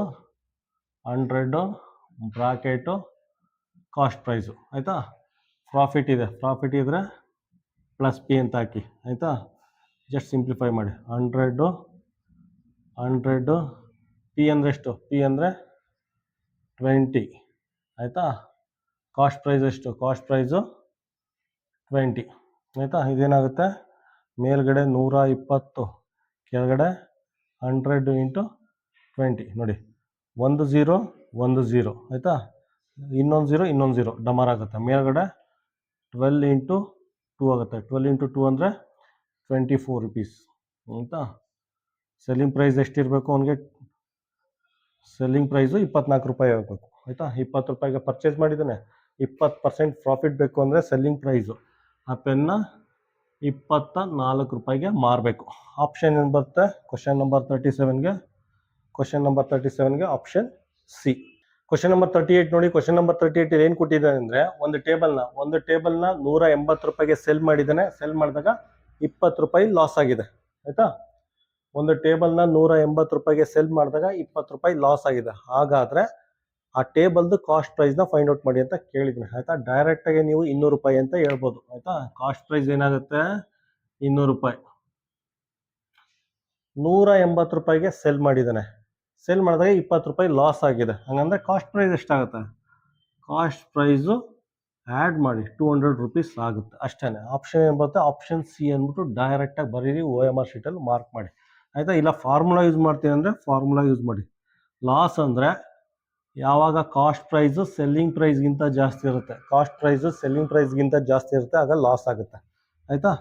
bracket cost price ಆಯಿತಾ. ಪ್ರಾಫಿಟ್ ಇದ್ದರೆ ಪ್ಲಸ್ ಪಿ ಅಂತ ಹಾಕಿ ಆಯಿತಾ. ಜಸ್ಟ್ ಸಿಂಪ್ಲಿಫೈ ಮಾಡಿ. 100 ಪಿ ಅಂದರೆ ಎಷ್ಟು? ಪಿ ಅಂದರೆ 20 ಆಯಿತಾ. ಕಾಸ್ಟ್ ಪ್ರೈಸ್ ಎಷ್ಟು? ಕಾಸ್ಟ್ ಪ್ರೈಸು 20 ಆಯಿತಾ. ಇದೇನಾಗುತ್ತೆ? ಮೇಲ್ಗಡೆ 120, ಕೆಳಗಡೆ 100 ಇಂಟು 20 ನೋಡಿ. 1 0 1 0 ಆಯಿತಾ. ಇನ್ನೊಂದು 0 ಡಮರ್ ಆಗುತ್ತೆ. ಮೇಲ್ಗಡೆ 12 ಇಂಟು 2 ಆಗುತ್ತೆ. 12 ಇಂಟು 2 ಅಂದರೆ 24 ರೂಪೀಸ್ ಆಯಿತಾ. ಸೆಲ್ಲಿಂಗ್ ಪ್ರೈಸ್ ಎಷ್ಟಿರಬೇಕು ಅವನಿಗೆ? ಸೆಲ್ಲಿಂಗ್ ಪ್ರೈಸು 24 ರೂಪಾಯಿ ಆಗಬೇಕು ಆಯಿತಾ. 20 ರೂಪಾಯಿಗೆ ಪರ್ಚೇಸ್ ಮಾಡಿದ್ದಾನೆ, 20% ಪ್ರಾಫಿಟ್ ಬೇಕು ಅಂದರೆ ಸೆಲ್ಲಿಂಗ್ ಪ್ರೈಸು ಆ ಪೆನ್ನ 24 ರೂಪಾಯಿಗೆ ಮಾರಬೇಕು. ಆಪ್ಷನ್ ಏನು ಬರುತ್ತೆ ಕ್ವಶನ್ ನಂಬರ್ 37ಗೆ? Option C. ಕ್ವಶನ್ ನಂಬರ್ 38 ನೋಡಿ. ಕ್ವಶನ್ ನಂಬರ್ 38 ಏನು ಕೊಟ್ಟಿದ್ದಾನೆ ಅಂದರೆ, ಒಂದು ಟೇಬಲ್ನ 180 ರೂಪಾಯಿಗೆ ಸೆಲ್ ಮಾಡಿದ್ದಾನೆ. ಸೆಲ್ ಮಾಡಿದಾಗ 20 ರೂಪಾಯಿ ಲಾಸ್ ಆಗಿದೆ ಆಯಿತಾ. ಒಂದು ಟೇಬಲ್ನ 180 ರೂಪಾಯಿಗೆ ಸೆಲ್ ಮಾಡಿದಾಗ 20 ರೂಪಾಯಿ ಲಾಸ್ ಆಗಿದೆ. ಹಾಗಾದರೆ ಆ ಟೇಬಲ್ದು ಕಾಸ್ಟ್ ಪ್ರೈಸ್ನ ಫೈಂಡ್ ಔಟ್ ಮಾಡಿ ಅಂತ ಕೇಳಿದ್ದೀನಿ ಆಯಿತಾ. ಡೈರೆಕ್ಟಾಗಿ ನೀವು 200 ರೂಪಾಯಿ ಅಂತ ಹೇಳ್ಬೋದು ಆಯಿತಾ. ಕಾಸ್ಟ್ ಪ್ರೈಸ್ ಏನಾಗುತ್ತೆ? 200 ರೂಪಾಯಿ. 180 ರೂಪಾಯಿಗೆ ಸೆಲ್ ಮಾಡಿದ್ದಾನೆ. ಸೆಲ್ ಮಾಡಿದಾಗ 20 ರೂಪಾಯಿ ಲಾಸ್ ಆಗಿದೆ. ಹಾಗಂದರೆ ಕಾಸ್ಟ್ ಪ್ರೈಸ್ ಎಷ್ಟಾಗುತ್ತೆ? ಕಾಸ್ಟ್ ಪ್ರೈಸು ಆ್ಯಡ್ ಮಾಡಿ 200 ರೂಪೀಸ್ ಆಗುತ್ತೆ ಅಷ್ಟೇ. ಆಪ್ಷನ್ ಏನು ಬರುತ್ತೆ? ಆಪ್ಷನ್ ಸಿ ಅಂದ್ಬಿಟ್ಟು ಡೈರೆಕ್ಟಾಗಿ ಬರೀರಿ, OMR ಶೀಟಲ್ಲಿ ಮಾರ್ಕ್ ಮಾಡಿ ಆಯಿತಾ. ಇಲ್ಲ ಫಾರ್ಮುಲಾ ಯೂಸ್ ಮಾಡ್ತೀನಿ ಅಂದರೆ ಫಾರ್ಮುಲಾ ಯೂಸ್ ಮಾಡಿ. ಲಾಸ್ ಅಂದರೆ ಯಾವಾಗ ಕಾಸ್ಟ್ ಪ್ರೈಸು ಸೆಲ್ಲಿಂಗ್ ಪ್ರೈಸ್ಗಿಂತ ಜಾಸ್ತಿ ಇರುತ್ತೆ, ಆಗ ಲಾಸ್ ಆಗುತ್ತೆ ಆಯಿತಾ.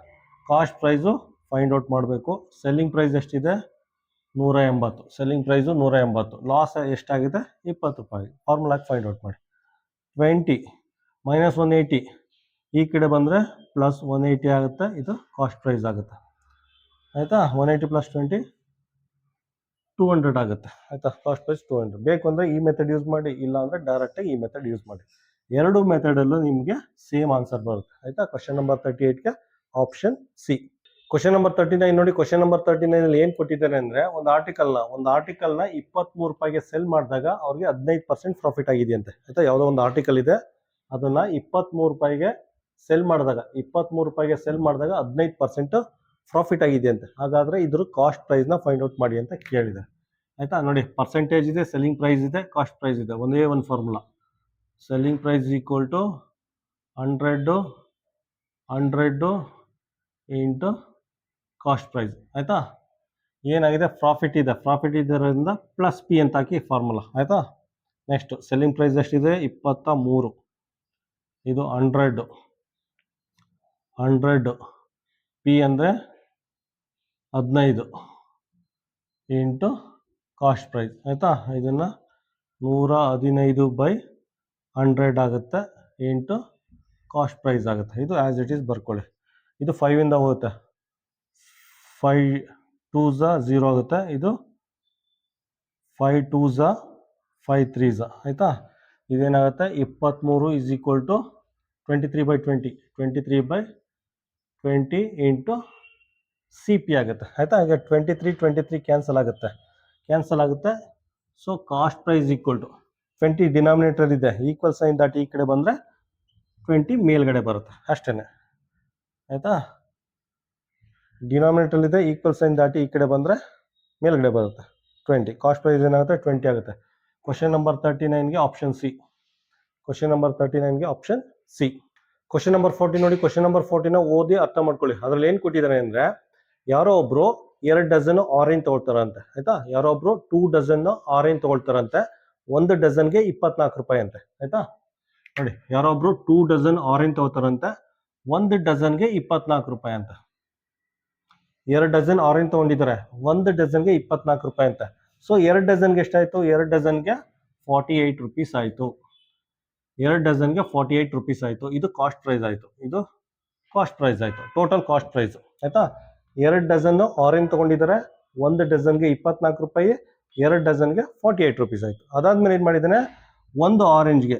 ಕಾಸ್ಟ್ ಪ್ರೈಸು ಫೈಂಡ್ ಔಟ್ ಮಾಡಬೇಕು. ಸೆಲ್ಲಿಂಗ್ ಪ್ರೈಸ್ ಎಷ್ಟಿದೆ? 180. Selling price 180. ಲಾಸ್ ಎಷ್ಟಾಗಿದೆ? 20 ರೂಪಾಯಿ. ಫಾರ್ಮುಲಾಗೆ ಫೈಂಡ್ ಔಟ್ ಮಾಡಿ. 20 ಮೈನಸ್ 180 ಈ ಕಡೆ ಬಂದರೆ ಪ್ಲಸ್ 180 ಆಗುತ್ತೆ. ಇದು ಕಾಸ್ಟ್ ಪ್ರೈಸ್ ಆಗುತ್ತೆ ಆಯಿತಾ. 180 ಪ್ಲಸ್ 20 200 ಆಗುತ್ತೆ ಆಯಿತಾ. Cost price 200. ಬೇಕು ಅಂದರೆ ಈ ಮೆಥಡ್ ಯೂಸ್ ಮಾಡಿ, ಇಲ್ಲ ಅಂದರೆ ಡೈರೆಕ್ಟಾಗಿ ಈ ಮೆಥಡ್ ಯೂಸ್ ಮಾಡಿ. ಎರಡು ಮೆಥಡಲ್ಲೂ ನಿಮಗೆ ಸೇಮ್ ಆನ್ಸರ್ ಬರುತ್ತೆ ಆಯಿತಾ. ಕ್ವಶನ್ ನಂಬರ್ 38ಗೆ ಆಪ್ಷನ್ ಸಿ. ಕ್ವಶನ್ ನಂಬರ್ 39 ನೋಡಿ. ಕ್ವಶನ್ ನಂಬರ್ 39 ಏನು ಕೊಟ್ಟಿದ್ದಾರೆ ಅಂದರೆ, ಒಂದು ಆರ್ಟಿಕಲ್ನ 23 ರೂಪಾಯಿಗೆ ಸೆಲ್ ಮಾಡಿದಾಗ ಅವ್ರಿಗೆ 15% ಪ್ರಾಫಿಟ್ ಆಗಿದೆಯಂತೆ ಆಯಿತಾ. ಯಾವುದೋ ಒಂದು ಆರ್ಟಿಕಲ್ ಇದೆ, ಅದನ್ನು 23 ರೂಪಾಯಿಗೆ ಸೆಲ್ ಮಾಡಿದಾಗ 15% ಪ್ರಾಫಿಟ್ ಆಗಿದೆಯಂತೆ. ಹಾಗಾದರೆ ಇದ್ರ ಕಾಸ್ಟ್ ಪ್ರೈಸ್ನ ಫೈಂಡ್ ಔಟ್ ಮಾಡಿ ಅಂತ ಕೇಳಿದೆ ಆಯಿತಾ. ನೋಡಿ, ಪರ್ಸೆಂಟೇಜ್ ಇದೆ, ಸೆಲ್ಲಿಂಗ್ ಪ್ರೈಸ್ ಇದೆ, ಕಾಸ್ಟ್ ಪ್ರೈಸ್ ಇದೆ. ಒಂದೇ ಒಂದು formula, selling price equal to 100 into cost price ಆಯಿತಾ. ಏನಾಗಿದೆ? ಪ್ರಾಫಿಟ್ ಇದರಿಂದ ಪ್ಲಸ್ ಪಿ ಅಂತ ಹಾಕಿ ಫಾರ್ಮುಲಾ ಆಯಿತಾ. ನೆಕ್ಸ್ಟ್ ಸೆಲ್ಲಿಂಗ್ ಪ್ರೈಸ್ ಎಷ್ಟಿದೆ? 23. ಇದು 100 ಪಿ ಅಂದರೆ 15 ಇಂಟು ಕಾಸ್ಟ್ ಪ್ರೈಸ್ ಆಯಿತಾ. ಇದನ್ನು 115/100 ಆಗುತ್ತೆ ಇಂಟು ಕಾಸ್ಟ್ ಪ್ರೈಸ್ ಆಗುತ್ತೆ. ಇದು ಆ್ಯಸ್ ಇಟ್ ಈಸ್ ಬರ್ಕೊಳ್ಳಿ. ಇದು 5ಇಂದ ಹೋಗುತ್ತೆ, 5 2s 0 ಆಗುತ್ತೆ. ಇದು 5 2s 5 3s ಆಯಿತಾ. ಇದೇನಾಗುತ್ತೆ 23 = 23/20 23/20 ಇಂಟು CP ಆಗುತ್ತೆ ಆಯಿತಾ. ಈಗ 23 ಕ್ಯಾನ್ಸಲ್ ಆಗುತ್ತೆ. So cost price equal to 20 denominator ಇದೆ, ಈಕ್ವಲ್ ಸೈನ್ ದಾಟಿ ಈ ಕಡೆ ಬಂದರೆ 20 ಮೇಲ್ಗಡೆ ಬರುತ್ತೆ ಅಷ್ಟೇ ಆಯಿತಾ. ಡಿನಾಮಿನೇಟರ್ ಇದೆ, ಈಕ್ವಲ್ ಸೈನ್ ದಾಟಿ ಈ ಕಡೆ ಬಂದರೆ ಮೇಲ್ಗಡೆ ಬರುತ್ತೆ 20. ಕಾಸ್ಟ್ ಪ್ರೈಸ್ ಏನಾಗುತ್ತೆ 20 ಆಗುತ್ತೆ. ಕ್ವಶನ್ ನಂಬರ್ 39ಗೆ ಆಪ್ಷನ್ ಸಿ. ಕ್ವಶನ್ ನಂಬರ್ 39ಗೆ ಆಪ್ಷನ್ ಸಿ. ಕ್ವಶನ್ ನಂಬರ್ 40 ನೋಡಿ. ಕ್ವಶನ್ ನಂಬರ್ 40ನ ಓದಿ ಅರ್ಥ ಮಾಡ್ಕೊಳ್ಳಿ. ಅದ್ರಲ್ಲಿ ಏನು ಕೊಟ್ಟಿದ್ದಾರೆ ಅಂದರೆ, ಯಾರೋ ಒಬ್ರು 2 ಡಜನ್ ಆರೆಂಜ್ ತಗೊಳ್ತಾರಂತೆ ಆಯ್ತಾ. ಯಾರೋ ಒಬ್ರು 2 ಡಜನ್ ಆರೆಂಜ್ ತಗೊಳ್ತಾರಂತೆ, 1 ಡಜನ್ಗೆ 24 ರೂಪಾಯಿ ಅಂತೆ ಆಯ್ತಾ. ನೋಡಿ, ಯಾರೋ ಒಬ್ರು 2 ಡಜನ್ ಆರೆಂಜ್ ತಗೋತಾರಂತೆ, 1 ಡಜನ್ಗೆ 24 ರೂಪಾಯಿ ಅಂತ. 2 ಡಜನ್ ಆರೆಂಜ್ ತಗೊಂಡಿದ್ದಾರೆ, 1 ಡಜನ್ಗೆ 24 ರೂಪಾಯಿ ಅಂತ. ಸೊ 2 ಡಜನ್ಗೆ ಎಷ್ಟಾಯ್ತು? 2 ಡಜನ್ಗೆ 48 ರೂಪೀಸ್ ಆಯಿತು. 2 ಡಜನ್ಗೆ 48 ರೂಪೀಸ್ ಆಯಿತು. ಇದು ಕಾಸ್ಟ್ ಪ್ರೈಸ್ ಆಯಿತು. ಇದು ಕಾಸ್ಟ್ ಪ್ರೈಸ್ ಆಯಿತು, ಟೋಟಲ್ ಕಾಸ್ಟ್ ಪ್ರೈಸ್ ಆಯಿತಾ. 2 ಡಜನ್ ಆರೆಂಜ್ ತಗೊಂಡಿದ್ದಾರೆ, 1 ಡಜನ್ಗೆ 24 ರೂಪಾಯಿ, 2 ಡಜನ್ಗೆ 48 ರೂಪೀಸ್ ಆಯಿತು. ಅದಾದ್ಮೇಲೆ ಏನು ಮಾಡಿದ್ದಾನೆ, ಒಂದು ಆರೆಂಜ್ಗೆ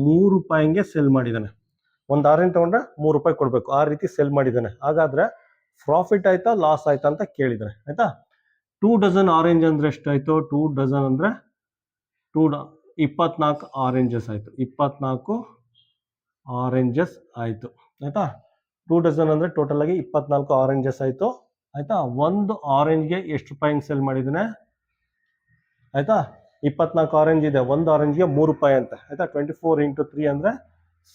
3 ರೂಪಾಯಿಗೆ ಸೆಲ್ ಮಾಡಿದ್ದಾನೆ. ಒಂದು ಆರೆಂಜ್ ತಗೊಂಡ್ರೆ 3 ರೂಪಾಯಿ ಕೊಡಬೇಕು, ಆ ರೀತಿ ಸೆಲ್ ಮಾಡಿದ್ದಾನೆ. ಹಾಗಾದ್ರೆ ಪ್ರಾಫಿಟ್ ಆಯ್ತಾ ಲಾಸ್ ಆಯ್ತಾ ಅಂತ ಕೇಳಿದ್ದಾರೆ ಆಯ್ತಾ. 2 ಡಜನ್ ಆರೆಂಜ್ ಅಂದ್ರೆ ಎಷ್ಟಾಯ್ತು? 2 ಡಜನ್ ಅಂದ್ರೆ 24 ಆರೆಂಜಸ್ ಆಯ್ತು. 24 ಆರೆಂಜಸ್ ಆಯ್ತು ಆಯ್ತಾ. 2 ಡಜನ್ ಅಂದ್ರೆ ಟೋಟಲ್ ಆಗಿ 24 ಆರೆಂಜಸ್ ಆಯ್ತು ಆಯ್ತಾ. ಒಂದು ಆರೆಂಜ್ಗೆ ಎಷ್ಟು ರೂಪಾಯಿಗೆ ಸೆಲ್ ಮಾಡಿದ್ದಾನೆ ಆಯ್ತಾ. 24 ಆರೆಂಜ್ ಇದೆ, ಒಂದು ಆರೆಂಜ್ಗೆ 3 ರೂಪಾಯಿ ಅಂತ ಆಯ್ತಾ. 24 × 3 ಅಂದ್ರೆ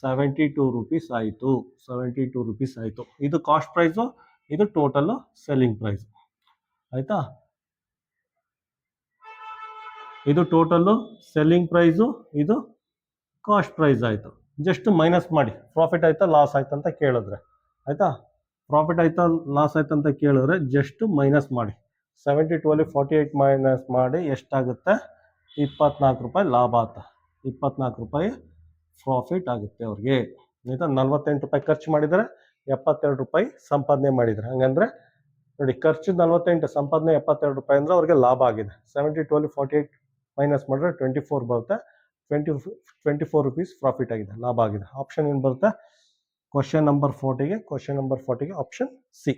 72 ರೂಪೀಸ್ ಆಯಿತು. 72 ರೂಪೀಸ್ ಆಯಿತು. ಇದು ಕಾಸ್ಟ್ ಪ್ರೈಸು, ಇದು ಟೋಟಲ್ ಸೆಲ್ಲಿಂಗ್ ಪ್ರೈಸ್ ಆಯ್ತಾ. ಇದು ಟೋಟಲ್ ಸೆಲ್ಲಿಂಗ್ ಪ್ರೈಸು, ಇದು ಕಾಸ್ಟ್ ಪ್ರೈಸ್ ಆಯಿತು. ಜಸ್ಟ್ ಮೈನಸ್ ಮಾಡಿ, ಪ್ರಾಫಿಟ್ ಆಯ್ತಾ ಲಾಸ್ ಆಯ್ತಾ ಅಂತ ಕೇಳಿದ್ರೆ ಆಯ್ತಾ. ಪ್ರಾಫಿಟ್ ಆಯ್ತಾ ಲಾಸ್ ಆಯ್ತಾ ಅಂತ ಕೇಳಿದ್ರೆ ಜಸ್ಟ್ ಮೈನಸ್ ಮಾಡಿ. 72 ಅಲ್ಲಿ 48 ಮೈನಸ್ ಮಾಡಿ ಎಷ್ಟಾಗುತ್ತೆ? 24 ರೂಪಾಯಿ ಲಾಭ ಆತ, 24 ರೂಪಾಯಿ ಪ್ರಾಫಿಟ್ ಆಗುತ್ತೆ ಅವ್ರಿಗೆ ಆಯ್ತಾ. 48 ರೂಪಾಯಿ ಖರ್ಚು ಮಾಡಿದರೆ 72 ರೂಪಾಯಿ ಸಂಪಾದನೆ ಮಾಡಿದರೆ. ಹಂಗಂದ್ರೆ ನೋಡಿ, ಖರ್ಚು 48, ಸಂಪಾದನೆ 72 ರೂಪಾಯಿ ಅಂದ್ರೆ ಅವ್ರಿಗೆ ಲಾಭ ಆಗಿದೆ. 72 ಅಲ್ಲಿ 48 ಮೈನಸ್ ಮಾಡಿದ್ರೆ 24 ಬರುತ್ತೆ. 24 ರೂಪೀಸ್ ಪ್ರಾಫಿಟ್ ಆಗಿದೆ, ಲಾಭ ಆಗಿದೆ. ಆಪ್ಷನ್ ಏನು ಬರುತ್ತೆ? ಕ್ವಶನ್ ನಂಬರ್ 40ಗೆ ಆಪ್ಷನ್ ಸಿ.